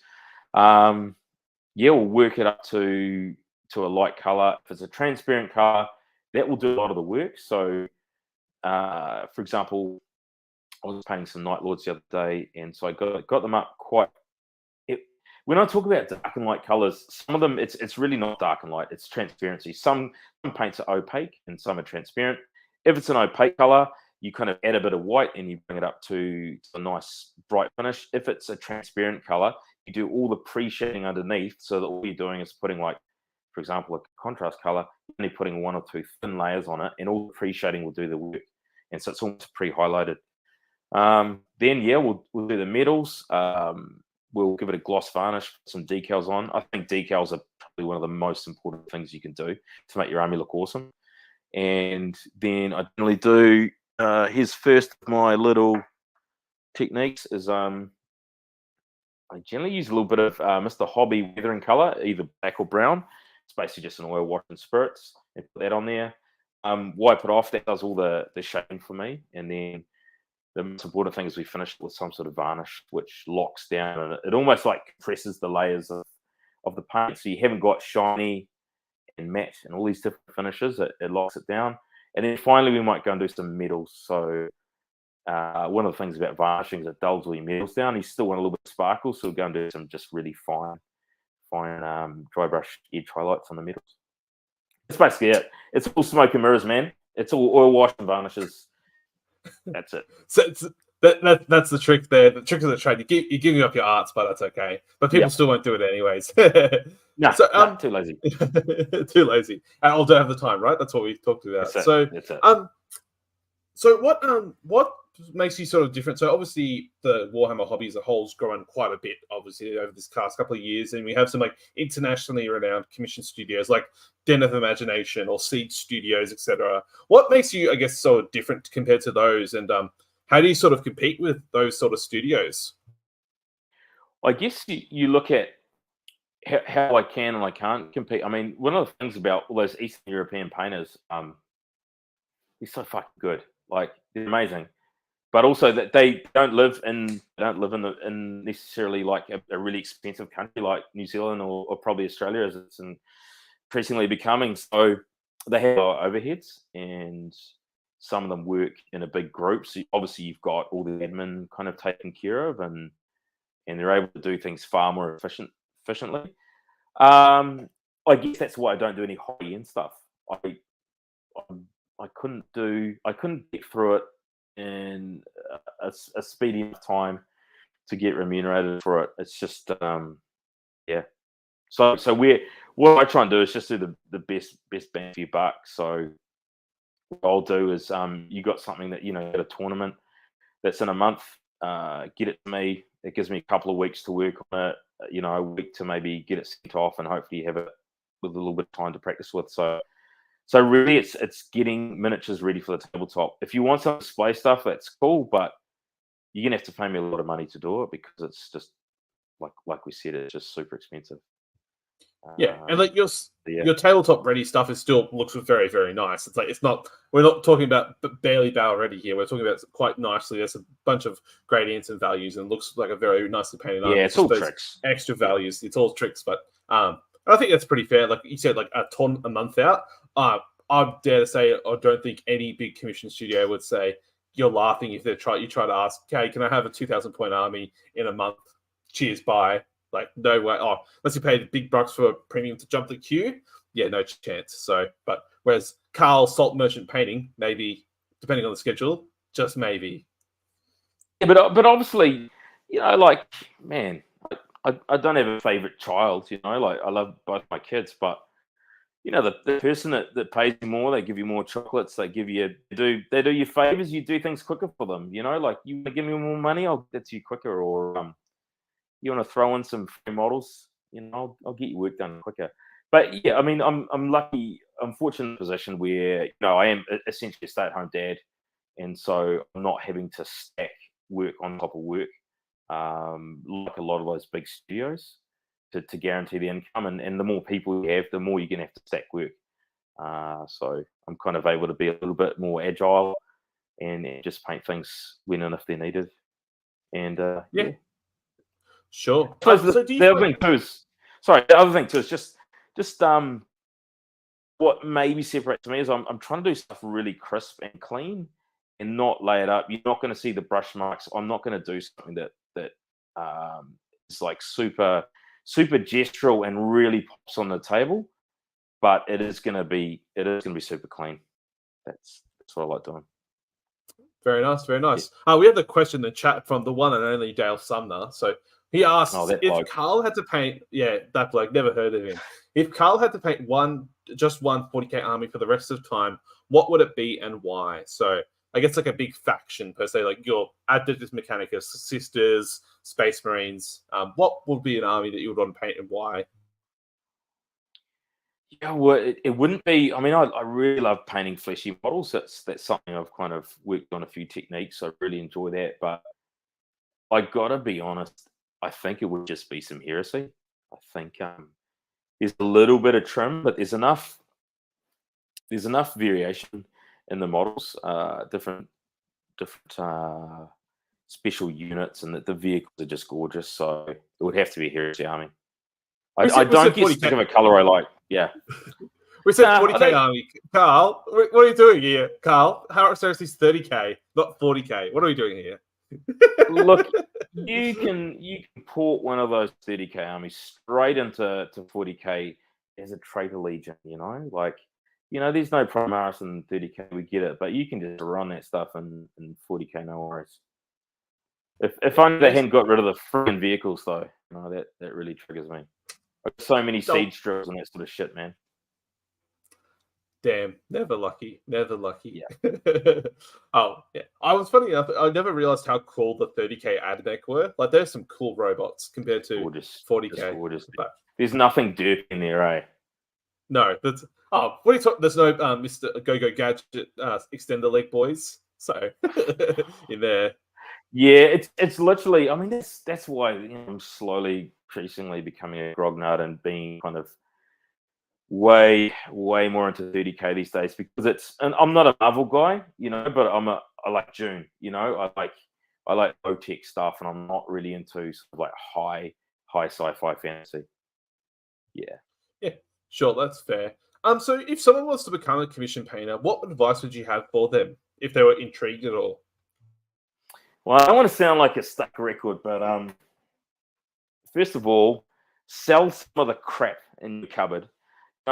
S2: We'll work it up to a light color. If it's a transparent color, that will do a lot of the work. So, for example, I was painting some Night Lords the other day, and so I got them up quite. When I talk about dark and light colors, some of them it's really not dark and light; it's transparency. Some paints are opaque, and some are transparent. If it's an opaque color, you kind of add a bit of white and you bring it up to a nice bright finish. If it's a transparent color, you do all the pre-shading underneath, so that all you're doing is putting, like, for example, a contrast color, you're only putting 1 or 2 thin layers on it, and all the pre-shading will do the work. And so it's almost pre-highlighted. Then, we'll do the metals. We'll give it a gloss varnish, put some decals on. I think decals are probably one of the most important things you can do to make your army look awesome. And then I generally do, here's first of my little techniques is I generally use a little bit of Mr. Hobby weathering color, either black or brown. It's basically just an oil wash and spirits, and put that on there. Wipe it off. That does all the shading for me. And then the most important thing is we finish with some sort of varnish, which locks down, and it almost like compresses the layers of the paint. So you haven't got shiny and matte and all these different finishes. It locks it down. And then finally, we might go and do some metals. So one of the things about varnishing is it dulls all your metals down. You still want a little bit of sparkle, so we'll go and do some just really fine dry brush edge highlights on the metals. That's basically it. It's all smoke and mirrors, man. It's all oil wash and varnishes. That's it.
S1: So that's the trick there. The trick of the trade. You're giving up your arts, but that's okay. But people still won't do it anyways.
S2: No, too lazy.
S1: Too lazy. I don't have the time, right? That's what we talked about.
S2: That's it.
S1: So what makes you sort of different? So obviously the Warhammer hobby as a whole has grown quite a bit, obviously, over this past couple of years, and we have some like internationally renowned commission studios like Den of Imagination or Seed Studios, etc. What makes you, I guess, so different compared to those, and how do you sort of compete with those sort of studios?
S2: I guess you look at how I can and I can't compete. I mean, one of the things about all those Eastern European painters, they're so fucking good. Like, they're amazing. But also that they don't live in necessarily like a really expensive country like New Zealand or probably Australia, as it's increasingly becoming. So they have overheads, and some of them work in a big group. So obviously you've got all the admin kind of taken care of, and they're able to do things far more efficiently. I guess that's why I don't do any high-end stuff. I couldn't get through it in a speedy enough time to get remunerated for it. It's just So what I try and do is just do the best bang for your buck. So what I'll do is you got something that at a tournament that's in a month, get it to me. It gives me a couple of weeks to work on it. A week to maybe get it sent off, and hopefully you have it with a little bit of time to practice with. So really, it's getting miniatures ready for the tabletop. If you want some display stuff, that's cool, but you're gonna have to pay me a lot of money to do it, because it's just like we said, it's just super expensive.
S1: And like your tabletop ready stuff looks very, very nice. It's like we're not talking about barely barrel ready here. We're talking about quite nicely. There's a bunch of gradients and values, and looks like a very nicely painted army.
S2: It's all tricks.
S1: Extra values. It's all tricks, but I think that's pretty fair. Like you said, like a ton a month out. I dare to say I don't think any big commission studio would say you're laughing if you try to ask, okay, can I have a 2,000 point army in a month? Cheers, bye. Like, no way. Oh, unless you pay the big bucks for a premium to jump the queue, yeah, no chance. So, but whereas Karl Salt Merchant Painting, maybe depending on the schedule, just maybe.
S2: Yeah, but obviously, like, man, I don't have a favorite child. Like, I love both my kids, but the person that pays you more, they give you more chocolates, they do you favors, you do things quicker for them. Like, you want to give me more money, I'll get to you quicker. Or you want to throw in some free models, I'll get your work done quicker. But yeah, I mean, I'm lucky. I'm fortunate in a position where I am essentially a stay-at-home dad, and so I'm not having to stack work on top of work, like a lot of those big studios, to guarantee the income. And the more people you have, the more you're gonna have to stack work. So I'm kind of able to be a little bit more agile and just paint things when and if they're needed. And yeah.
S1: Sure.
S2: So
S1: do you
S2: the other thing too is, the other thing too is just what maybe separates me is I'm trying to do stuff really crisp and clean and not lay it up. You're not going to see the brush marks. I'm not going to do something that is like super gestural and really pops on the table, but it is going to be super clean. That's what I like doing.
S1: Very nice, very nice. We have the question in the chat from the one and only Dale Sumner. So he asks if Karl had to paint, that bloke, never heard of him. If Karl had to paint just one 40k army for the rest of time, what would it be and why? So I guess like a big faction per se, like your Adeptus Mechanicus, Sisters, Space Marines. What would be an army that you would want to paint and why?
S2: Yeah, well, it wouldn't be. I mean, I really love painting fleshy models. That's something I've kind of worked on a few techniques. So I really enjoy that. But I gotta be honest, I think it would just be some heresy. I think there's a little bit of trim, but there's enough variation in the models, different special units, and the vehicles are just gorgeous. So it would have to be a heresy army. I don't get sick of a color I like. Yeah.
S1: We said 40k army. Karl, what are you doing here? Karl, Harris Heresies 30k, not 40k. What are we doing here?
S2: Look, you can port one of those 30k armies straight into 40k as a traitor legion, like, there's no Primaris in 30k, we get it, but you can just run that stuff in 40k, no worries. If only they hadn't got rid of the freaking vehicles, though, that really triggers me. So many siege drills and that sort of shit, man.
S1: Damn, never lucky.
S2: Yeah.
S1: Oh, yeah. I was funny enough. I never realized how cool the 30k AdMech were. Like, there's some cool robots compared to 40k.
S2: Gorgeous. But there's nothing dirty in there, eh?
S1: No, that's what are you talking? There's no Mr. Go Gadget Extender League boys. So in there.
S2: Yeah, it's literally. I mean, that's why I'm slowly, increasingly becoming a grognard and being kind of way more into 30k these days, because and I'm not a Marvel guy, but I like June, I like low tech stuff, and I'm not really into sort of like high sci-fi fantasy. Yeah,
S1: sure, that's fair. So if someone wants to become a commission painter, what advice would you have for them if they were intrigued at all?
S2: Well, I don't want to sound like a stuck record, but first of all, sell some of the crap in your cupboard.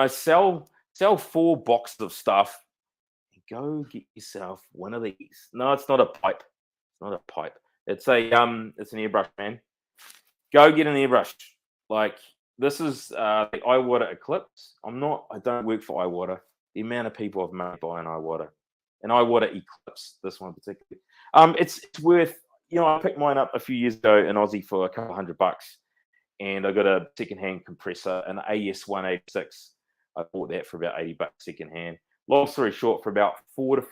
S2: Sell 4 boxes of stuff. And go get yourself one of these. No, it's not a pipe. It's not a pipe. It's it's an airbrush, man. Go get an airbrush. Like, this is the iWater Eclipse. I don't work for iWater. The amount of people I've made buy an iWater. An iWater Eclipse, this one particularly. It's worth, I picked mine up a few years ago in Aussie for a couple $100, and I got a secondhand compressor, an AS186. I bought that for about $80 secondhand. Long story short, for about $400 to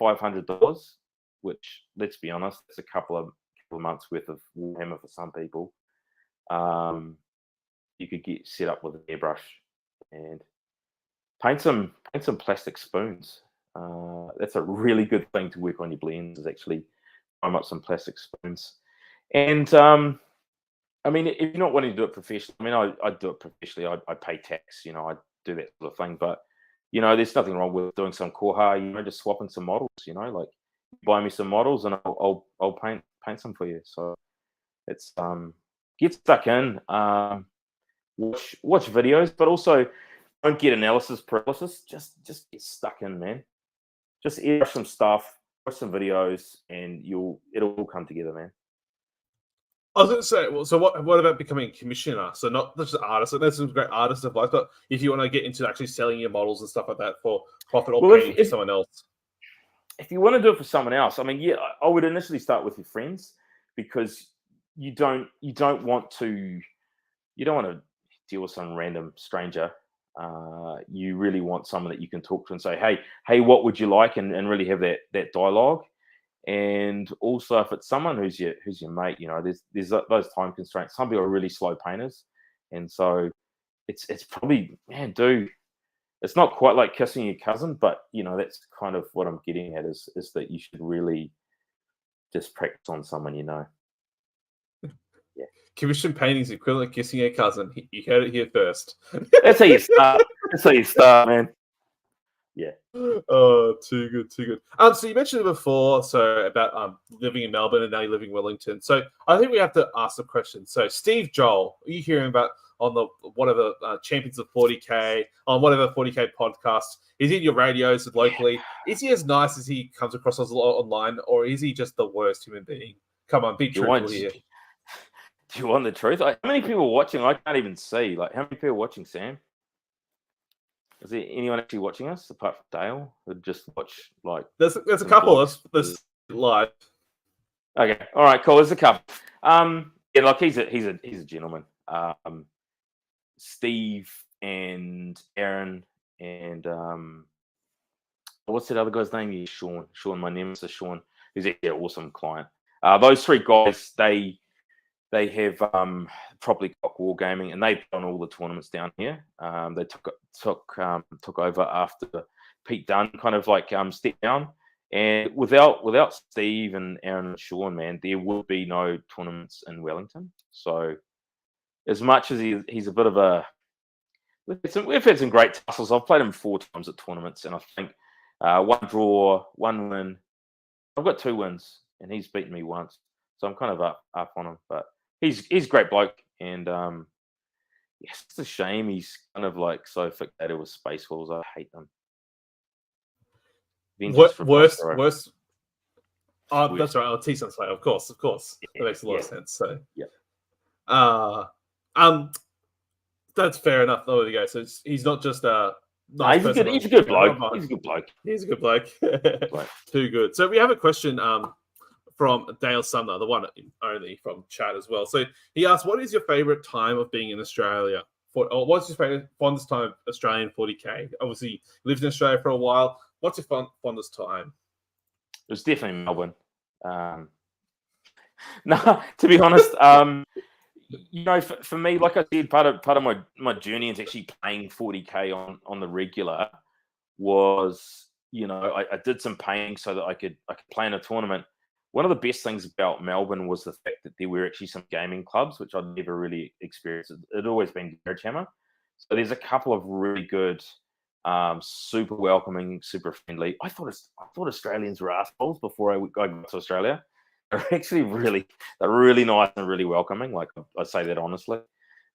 S2: $500, which, let's be honest, it's a couple of months worth of Warhammer for some people. You could get set up with an airbrush and paint some plastic spoons. That's a really good thing to work on your blends, is actually prime up some plastic spoons. And I mean, if you're not wanting to do it professionally, I do it professionally. I pay tax, I do that sort of thing. But there's nothing wrong with doing some koha, just swapping some models. Like, buy me some models and I'll paint some for you. So it's get stuck in, watch videos, but also don't get analysis paralysis. Just get stuck in, man. Just airbrush some stuff, watch some videos, and it'll all come together, man.
S1: I was going to say, well, so what about becoming a commissioner? So not just an artist. There's some great artist advice, but if you want to get into actually selling your models and stuff like that for profit or paying for someone else.
S2: If you want to do it for someone else, I mean, I would initially start with your friends, because you don't want to you don't want to deal with some random stranger. You really want someone that you can talk to and say, hey, what would you like, and really have that dialogue. And also, if it's someone who's your mate, there's those time constraints. Some people are really slow painters, and so it's probably, man, dude, it's not quite like kissing your cousin, but that's kind of what I'm getting at is that you should really just practice on someone Yeah.
S1: Commission painting's equivalent to kissing a cousin. You heard it here first.
S2: That's how you start. That's how you start, man. Yeah.
S1: Oh, too good, too good. So you mentioned it before, so about living in Melbourne and now you're living in Wellington. So I think we have to ask the question. So Steve Joel, are you hearing about on the whatever Champions of 40K, on whatever 40K podcast? Is he in your radios locally? Is he as nice as he comes across as online, or is he just the worst human being? Come on, be truthful here.
S2: Do you want the truth? How many people are watching? I can't even see. Like, how many people are watching, Sam? Is there anyone actually watching us apart from Dale? Who just watch like?
S1: There's a couple of us live.
S2: Okay, all right, cool. There's a couple. Yeah, like he's a gentleman. Steve and Aaron and what's that other guy's name? Yeah, Sean, my nemesis, Sean, who's actually an awesome client. Those three guys, they have properly got wargaming, and they've done all the tournaments down here. They took over after Pete Dunn kind of like stepped down, and without Steve and Aaron and Sean, man, there would be no tournaments in Wellington. So as much as he's a bit of a, we've had some great tussles. I've played him 4 times at tournaments, and I think 1 draw, 1 win. I've got 2 wins, and he's beaten me once, so I'm kind of up on him. But he's a great bloke, and yes, it's a shame he's kind of like so fixated with Space Wolves. I hate them.
S1: Worst. Oh, that's right. I'll tease on Slayer, of course. Yeah, that makes a lot of sense. So
S2: yeah.
S1: That's fair enough. There we go. So he's not just a nice person.
S2: He's a good bloke. He's a good bloke.
S1: He's a good bloke. Too good. So we have a question from Dale Sumner, the one only from chat as well. So he asked, what is your favorite time of being in Australia? Or what's your favorite fondest time of Australian 40K? Obviously, you lived in Australia for a while. What's your fondest time?
S2: It was definitely Melbourne. No, to be honest, for me, like I said, part of my journey into actually playing 40K on the regular was, I did some painting so that I could play in a tournament. One of the best things about Melbourne was the fact that there were actually some gaming clubs, which I'd never really experienced. It'd always been Hammer. So there's a couple of really good, super welcoming, super friendly. I thought Australians were assholes before I got to Australia. They're actually they're really nice and really welcoming. Like, I say that honestly,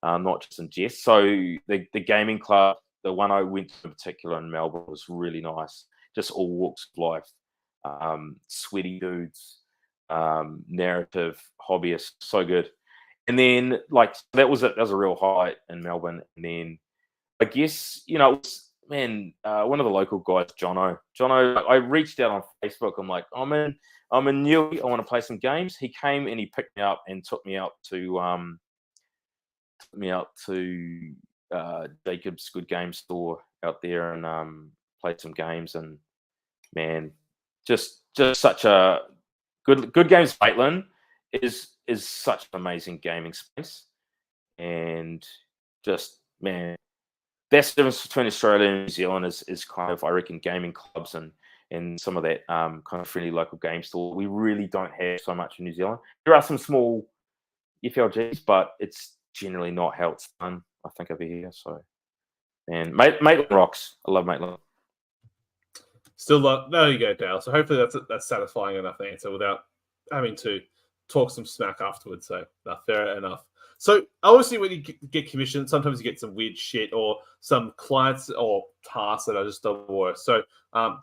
S2: not just in jest. So the gaming club, the one I went to in particular in Melbourne, was really nice. Just all walks of life, sweaty dudes, narrative hobbyists, so good. And then that was a real highlight in Melbourne. And then I guess one of the local guys, Jono, I reached out on Facebook. I'm like, I'm in Newey. I want to play some games. He came and he picked me up and took me out to Jacob's Good Game Store out there and played some games. And man, just such a good games. Maitland is such an amazing gaming space, and just, man, that's the difference between Australia and New Zealand is kind of, I reckon, gaming clubs and some of that kind of friendly local game store. We really don't have so much in New Zealand. There are some small FLGs, but it's generally not how it's done, I think, over here. So, and Maitland rocks. I love Maitland.
S1: Still love. There you go, Dale. So hopefully that's satisfying enough answer without having to talk some smack afterwards. So fair enough. So obviously, when you get commissioned, sometimes you get some weird shit or some clients or tasks that are just the worst. So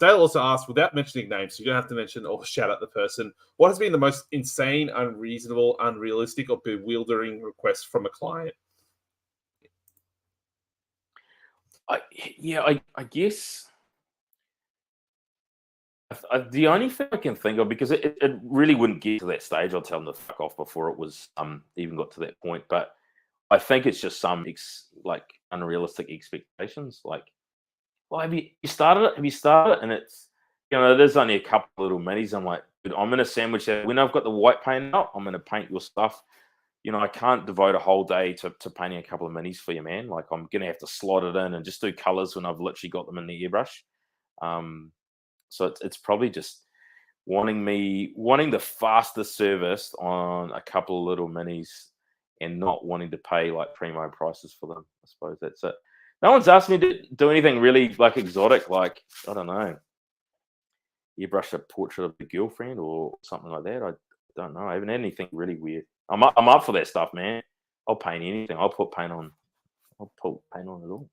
S1: Dale also asked, without mentioning names, so you don't have to mention or shout out the person, what has been the most insane, unreasonable, unrealistic, or bewildering request from a client?
S2: I guess the only thing I can think of, because it really wouldn't get to that stage, I'll tell them to fuck off before it was even got to that point. But I think it's just some like unrealistic expectations. Like, well, have you started it? Have you started it? And it's, there's only a couple of little minis. I'm like, dude, I'm gonna sandwich that. When I've got the white paint out, I'm gonna paint your stuff. I can't devote a whole day to painting a couple of minis for you, man. Like, I'm gonna have to slot it in and just do colors when I've literally got them in the airbrush. So it's probably just wanting the fastest service on a couple of little minis and not wanting to pay like primo prices for them. I suppose that's it. No one's asked me to do anything really like exotic, like, I don't know, airbrush a portrait of the girlfriend or something like that. I don't know. I haven't had anything really weird. I'm up for that stuff, man. I'll paint anything. I'll put paint on it all.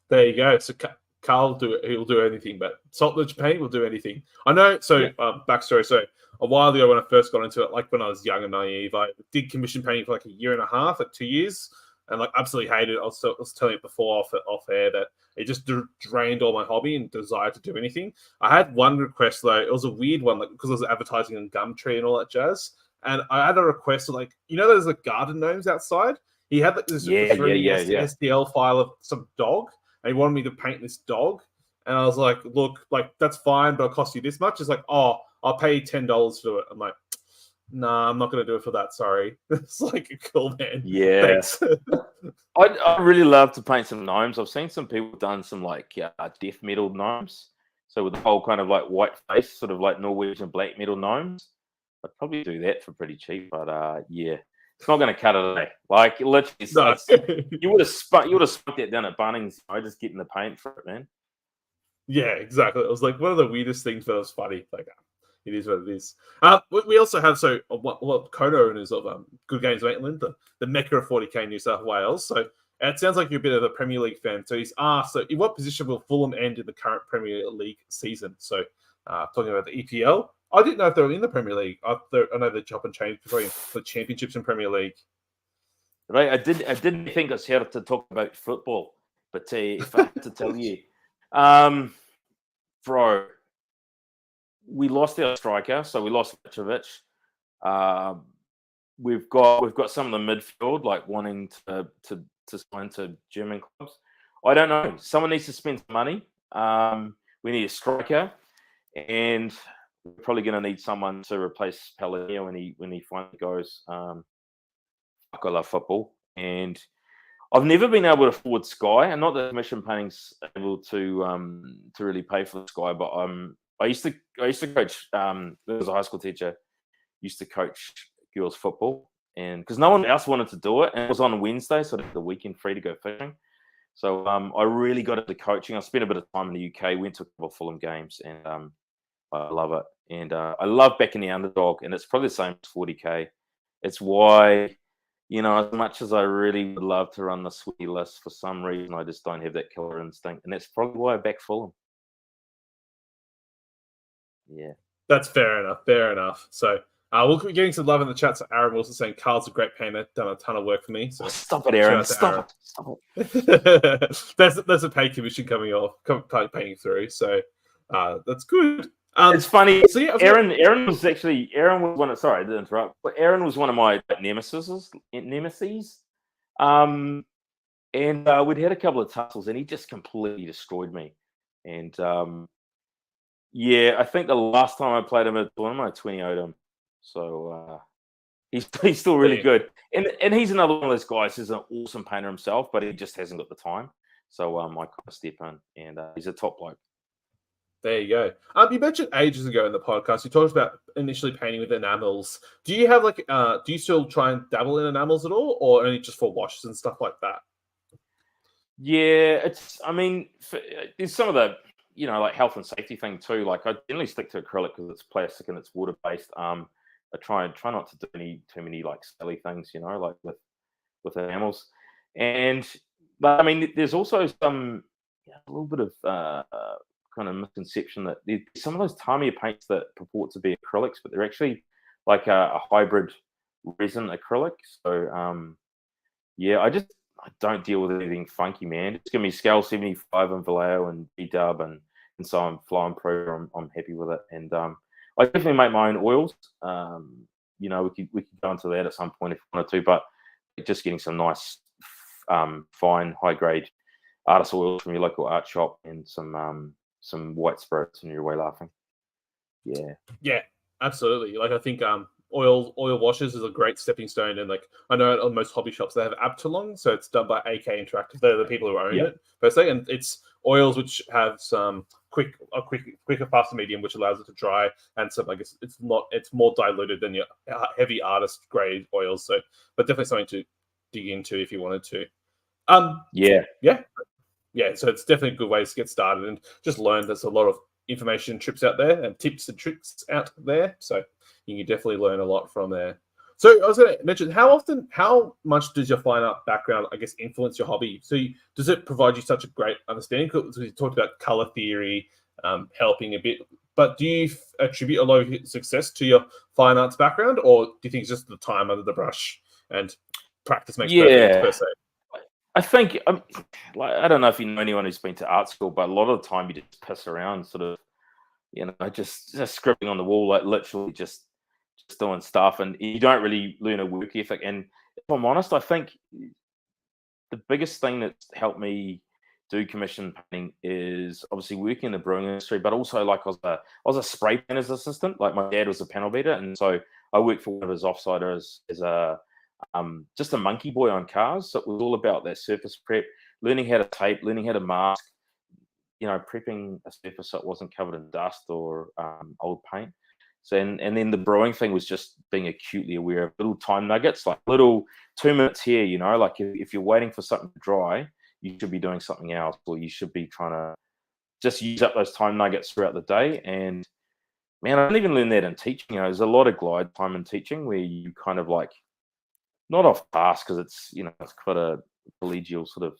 S1: There you go. So Karl he'll do anything, but Saltledge paint will do anything. I know. So
S2: Yeah.
S1: Backstory. So a while ago when I first got into it, like when I was young and naive, I did commission painting for like a year and a half, like 2 years, and like absolutely hated it. I was telling it before off air that it just drained all my hobby and desire to do anything. I had one request though. It was a weird one, like because I was advertising on Gumtree and all that jazz. And I had a request of, like, there's like garden gnomes outside. He had like this STL file of some dog, and he wanted me to paint this dog. And I was like, look, like, that's fine, but it'll cost you this much. It's like, oh, I'll pay you $10 for it. I'm like, nah, I'm not going to do it for that. Sorry. It's like, cool, man.
S2: Yeah.
S1: Thanks.
S2: I really love to paint some gnomes. I've seen some people done some like death metal gnomes. So with the whole kind of like white face, sort of like Norwegian black metal gnomes. I'd probably do that for pretty cheap, but yeah, it's not going to cut it away. Like, literally,
S1: No.
S2: you would have spun that down at Bunnings. Just getting the paint for it, man.
S1: Yeah, exactly. It was like one of the weirdest things, but it was funny. Like, it is what it is. We also have what co-owners of Good Games Maitland, the Mecca of 40k New South Wales. So it sounds like you're a bit of a Premier League fan. So he's asked, so in what position will Fulham end in the current Premier League season? So talking about the EPL. I didn't know if they were in the Premier League. I know they chop and change between the championships and Premier League.
S2: Right, I didn't think I was here to talk about football, but if I had to tell you, bro, we lost our striker, so we lost Mitrovic. We've got some of the midfield like wanting to sign to German clubs. I don't know. Someone needs to spend some money. We need a striker, and we're probably going to need someone to replace Pellegrino when he finally goes. I love football, and I've never been able to afford Sky, and not that commission painting's able to really pay for the Sky, but I used to coach. There was a high school teacher used to coach girls football, and because no one else wanted to do it, and it was on a Wednesday, so I had the weekend free to go fishing. So I really got into coaching. I spent a bit of time in the UK, went to a couple of Fulham games, and I love it. And I love backing the underdog, and it's probably the same as 40k. It's why, as much as I really would love to run the sweaty list, for some reason I just don't have that killer instinct, and that's probably why I back Fulham. Yeah,
S1: that's fair enough. So we'll be getting some love in the chat. So Aaron Wilson saying Karl's a great painter, done a ton of work for me. So
S2: stop it, Aaron. Stop
S1: it. There's a paid commission paying through. So that's good.
S2: It's funny.
S1: So yeah,
S2: Aaron was one of, sorry to interrupt, but Aaron was one of my nemesis. And we'd had a couple of tussles, and he just completely destroyed me. And yeah, I think the last time I played him at a tournament, I 20-0'd him. So he's still really good. And he's another one of those guys who's an awesome painter himself, but he just hasn't got the time. So I kind of step in, and he's a top bloke.
S1: There you go. You mentioned ages ago in the podcast, you talked about initially painting with enamels. Do you have do you still try and dabble in enamels at all, or only just for washes and stuff like that?
S2: Yeah, there's some of the, like health and safety thing too. Like I generally stick to acrylic because it's plastic and it's water based. I try not to do too many like silly things, like with enamels. But there's also some a little bit of kind of misconception that there's some of those Tamiya paints that purport to be acrylics, but they're actually like a hybrid resin acrylic. So yeah, I don't deal with anything funky, man. Just give me scale 75 and Vallejo and B-dub and so I'm flying pro. I'm happy with it. And I definitely make my own oils. We could go into that at some point if you wanted to, but just getting some nice, fine, high grade artist oils from your local art shop and some white spirits, and you're away laughing.
S1: Yeah, absolutely. Like I think oil washes is a great stepping stone, and like I know on most hobby shops they have Abtalon, so it's done by AK Interactive. They're the people who own it per se, and it's oils which have some quicker, faster medium, which allows it to dry, and so I guess it's more diluted than your heavy artist grade oils. So, but definitely something to dig into if you wanted to. Yeah. So it's definitely a good way to get started and just learn. There's a lot of information trips out there and tips and tricks out there. So you can definitely learn a lot from there. So I was going to mention, how much does your fine art background, I guess, influence your hobby? So does it provide you such a great understanding? Because we talked about color theory, helping a bit, but do you attribute a lot of success to your fine arts background, or do you think it's just the time under the brush and practice makes perfect per se?
S2: I think, I don't know if you know anyone who's been to art school, but a lot of the time you just piss around, sort of, just scribbling on the wall, like literally just doing stuff, and you don't really learn a work ethic. And if I'm honest, I think the biggest thing that's helped me do commission painting is obviously working in the brewing industry, but also like I was a spray painter's assistant. Like my dad was a panel beater, and so I worked for one of his offsiders as a just a monkey boy on cars. So it was all about that surface prep, learning how to tape, learning how to mask, prepping a surface so it wasn't covered in dust or old paint. So and then the brewing thing was just being acutely aware of little time nuggets, like little 2 minutes here, like if you're waiting for something to dry, you should be doing something else, or you should be trying to just use up those time nuggets throughout the day. And man, I didn't even learn that in teaching. There's a lot of glide time in teaching where you kind of like, not off task because it's it's quite a collegial sort of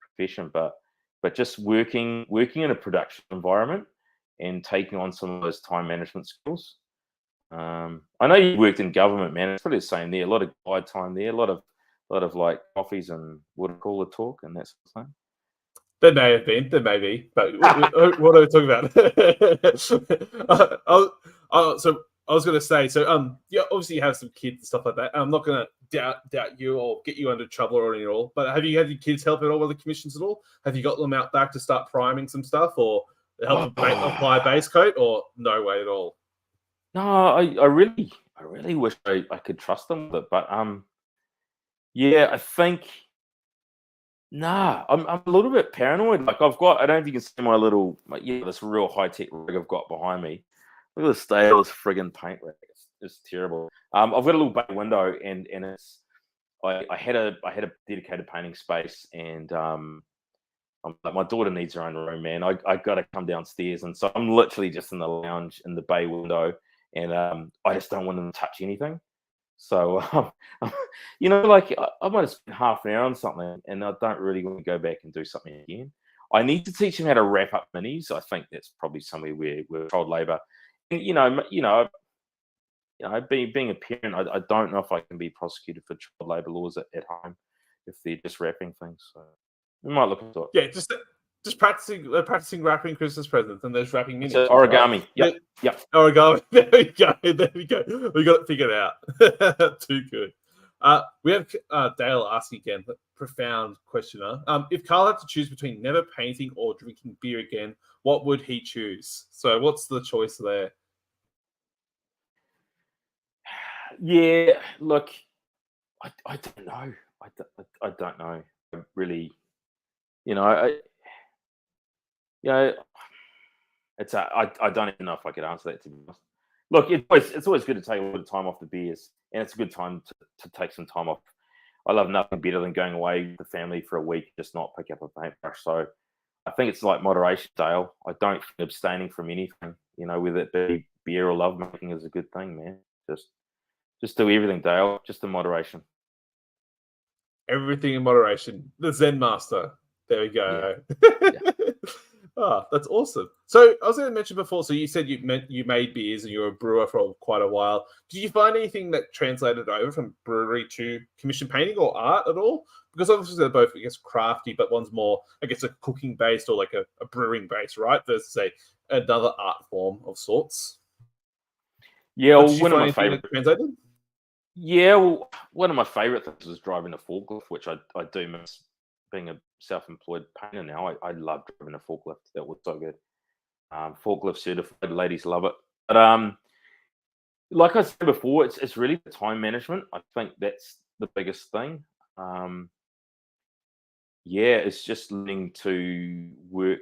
S2: profession, but just working in a production environment and taking on some of those time management skills. I know you worked in government, man. It's probably the same there. A lot of guide time there, a lot of like coffees and water cooler talk and that sort of thing.
S1: There may be, but what are we talking about? So I was going to say, obviously you have some kids and stuff like that. I'm not going to doubt you or get you into trouble or anything at all. But have you had your kids help at all with the commissions at all? Have you got them out back to start priming some stuff or help apply a base coat, or no way at all?
S2: No, I really wish I could trust them with it, but yeah, I think. Nah, I'm a little bit paranoid. Like I don't know if you can see my little, this real high tech rig I've got behind me. Look at the state of this friggin' paint rig. It's terrible. I've got a little bay window, and it's I had a dedicated painting space, and I'm like, my daughter needs her own room, man. I got to come downstairs, and so I'm literally just in the lounge in the bay window, and I just don't want them to touch anything. So, like I might have spent half an hour on something, and I don't really want to go back and do something again. I need to teach them how to wrap up minis. I think that's probably somewhere where child labour. Being a parent, I don't know if I can be prosecuted for child labour laws at home if they're just wrapping things. So we might look into it.
S1: Yeah, just practicing wrapping Christmas presents, and there's wrapping minis.
S2: So origami.
S1: Right? Yep. Origami. There we go. We got it figured out. Too good. We have Dale asking again, the profound questioner. If Karl had to choose between never painting or drinking beer again, what would he choose? So what's the choice there?
S2: Yeah, look, I don't know. I don't know. I really, it's I don't even know if I could answer that, to be honest. Look, it's always good to take a little time off the beers, and it's a good time to take some time off. I love nothing better than going away with the family for a week, just not pick up a paintbrush. So I think it's like moderation, Dale. I don't think abstaining from anything, whether it be beer or lovemaking, is a good thing, man. Just do everything, Dale. Just in moderation.
S1: Everything in moderation. The Zen Master. There we go. Yeah. Oh, that's awesome. So I was going to mention before, so you said you made beers and you were a brewer for quite a while. Did you find anything that translated over from brewery to commission painting or art at all? Because obviously they're both, I guess, crafty, but one's more, I guess, a cooking based or like a brewing based, right? Versus, say, another art form of sorts.
S2: Yeah, well, one of my favorite.
S1: Translated?
S2: Yeah, well, one of my favourite things was driving a forklift, which I do miss being a self-employed painter now. I love driving a forklift. That was so good. Forklift certified, ladies love it. But like I said before, it's really the time management. I think that's the biggest thing. Um, yeah, it's just learning to work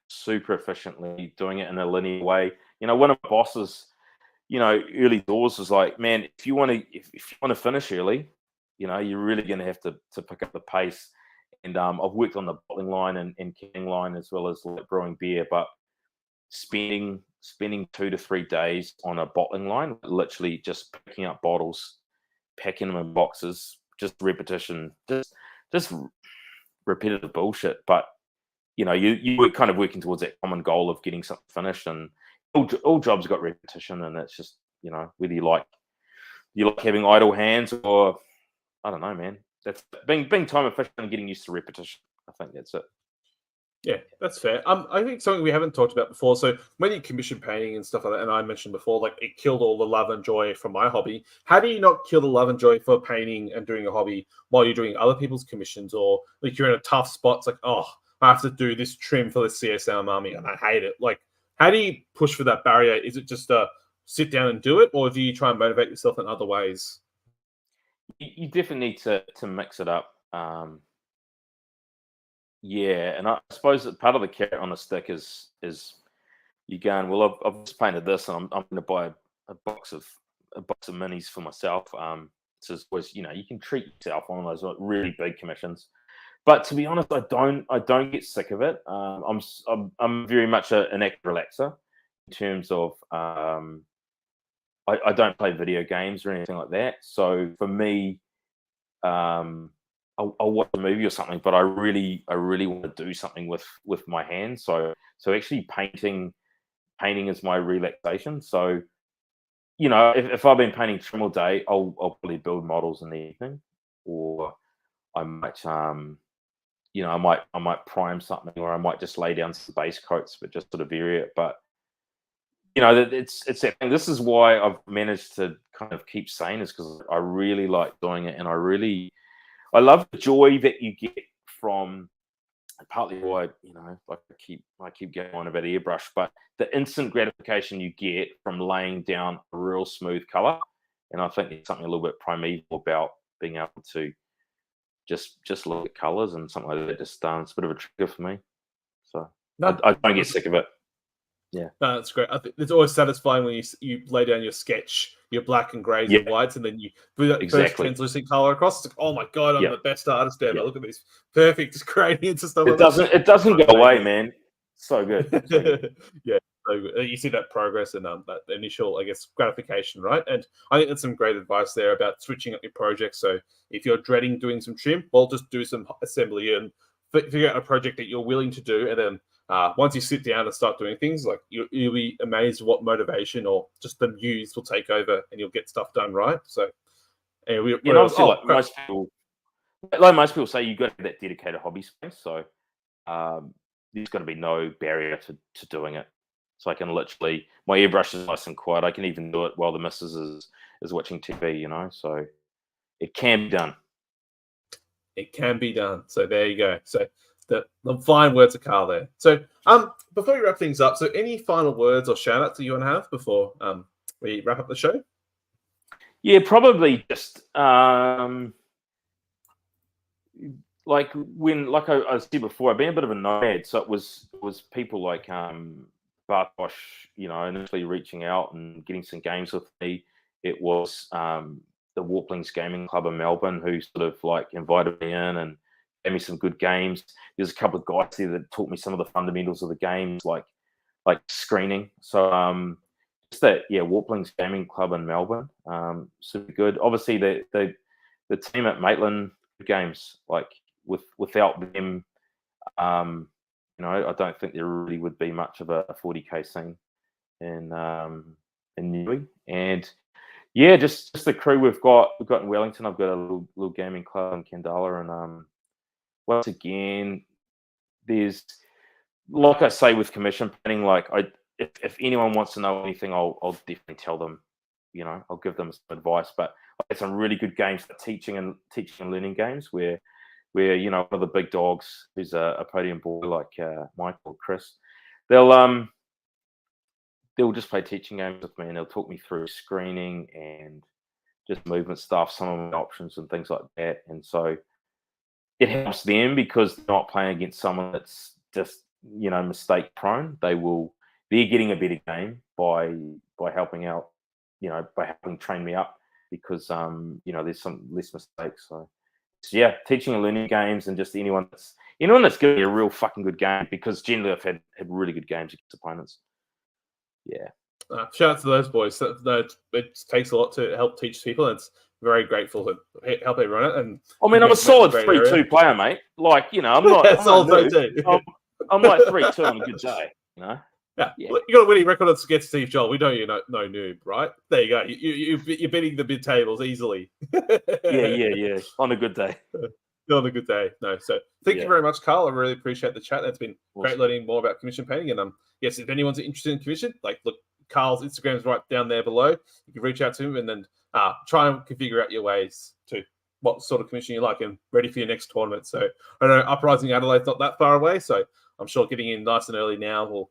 S2: super efficiently, doing it in a linear way. One of my bosses, early doors was like, man, if you want to finish early, you're really going to have to pick up the pace. And I've worked on the bottling line and canning line as well as like brewing beer, but spending 2 to 3 days on a bottling line, literally just picking up bottles, packing them in boxes, just repetition, just repetitive bullshit. But you were kind of working towards that common goal of getting something finished, and all jobs got repetition, and it's just whether you like having idle hands or I don't know, man. That's being time efficient and getting used to repetition. I think that's it.
S1: Yeah, that's fair. I think something we haven't talked about before. So when you commission painting and stuff like that, and I mentioned before, like it killed all the love and joy from my hobby. How do you not kill the love and joy for painting and doing a hobby while you're doing other people's commissions, or like you're in a tough spot? It's like, oh, I have to do this trim for the CSM army, and I hate it. Like, how do you push for that barrier? Is it just sit down and do it, or do you try and motivate yourself in other ways?
S2: You definitely need to mix it up. Yeah, and I suppose that part of the carrot on the stick is you going, well, I've just painted this, and I'm going to buy a box of minis for myself. So it's always, you can treat yourself on those like, really big commissions. But to be honest, I don't get sick of it. I'm very much an active relaxer in terms of I don't play video games or anything like that. So for me, I'll watch a movie or something, but I really want to do something with my hands. So actually painting is my relaxation. So if I've been painting trim all day, I'll probably build models in the evening, or I might I might prime something, or I might just lay down some base coats, but just sort of vary it. But it's that thing. This is why I've managed to kind of keep sane, is because I really like doing it, and I love the joy that you get from, partly why like I keep going on about airbrush, but the instant gratification you get from laying down a real smooth color, and I think there's something a little bit primeval about being able to just look at colors, and something like that just it's a bit of a trigger for me. So
S1: No,
S2: I don't get sick of it. Yeah,
S1: no, that's great. I think it's always satisfying when you lay down your sketch, your black and grays and whites, and then you put that first
S2: exactly.
S1: translucent color across. It's like, oh my god, I'm the best artist ever.
S2: Yeah.
S1: Look at this perfect gradient and stuff.
S2: It doesn't go away, man. So good. So good.
S1: Yeah, so you see that progress and that initial, I guess, gratification, right? And I think that's some great advice there about switching up your project. So if you're dreading doing some trim, well, just do some assembly and figure out a project that you're willing to do, and then once you sit down and start doing things, like you'll be amazed what motivation or just the muse will take over, and you'll get stuff done, right? So,
S2: obviously, like most people say, you've got to have that dedicated hobby space. So there's got to be no barrier to doing it. So I can literally, my airbrush is nice and quiet. I can even do it while the missus is watching TV. So it can be done.
S1: It can be done. So there you go. So the fine words of Karl there. So before we wrap things up, so any final words or shout outs that you want to have before we wrap up the show?
S2: Yeah, probably just like I said before, I've been a bit of a nomad. So it was people like Bartosz, initially reaching out and getting some games with me. It was the Warplings Gaming Club in Melbourne, who sort of like invited me in and gave me some good games. There's a couple of guys there that taught me some of the fundamentals of the games, like screening. So just that, Warplings Gaming Club in Melbourne, super good. Obviously, the team at Maitland Games, like without them, I don't think there really would be much of a 40k scene in Newey. And yeah, just the crew we've got in Wellington. I've got a little gaming club in Kandala, and once again, there's, like I say with commission painting, like if anyone wants to know anything, I'll definitely tell them. I'll give them some advice. But I had some really good games for teaching and learning games where you know, one of the big dogs who's a podium boy like Michael or Chris, they'll just play teaching games with me, and they'll talk me through screening and just movement stuff, some of my options and things like that. And so it helps them because they're not playing against someone that's just, you know, mistake prone. They're getting a better game by helping out, you know, by helping train me up because you know, there's some less mistakes. So yeah, teaching and learning games, and just anyone that's giving me a real fucking good game, because generally I've had really good games against opponents. Yeah.
S1: Shout out to those boys. It takes a lot to help teach people. And it's very grateful to help everyone out. And
S2: I mean, I'm a solid 3-2 player, mate. Like, you know, I'm not. I'm like 3-2 on a good day. You know.
S1: Yeah. You got a winning record against Steve Joel. We know you're no noob, right? There you go. You're beating the mid tables easily.
S2: Yeah. On a good day.
S1: On a good day. No. So thank you very much, Karl. I really appreciate the chat. It's been great learning more about commission painting. And yes, if anyone's interested in commission, like, look, Karl's Instagram is right down there below. You can reach out to him and then try and configure out your ways to what sort of commission you like and ready for your next tournament. So I know Uprising Adelaide's not that far away, so I'm sure getting in nice and early now will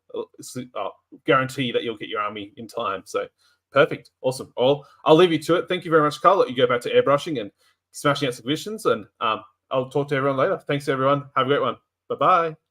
S1: guarantee that you'll get your army in time. So perfect. Awesome. I'll leave you to it. Thank you very much, Karl. Let you go back to airbrushing and smashing out some commissions, and I'll talk to everyone later. Thanks, everyone. Have a great one. Bye-bye.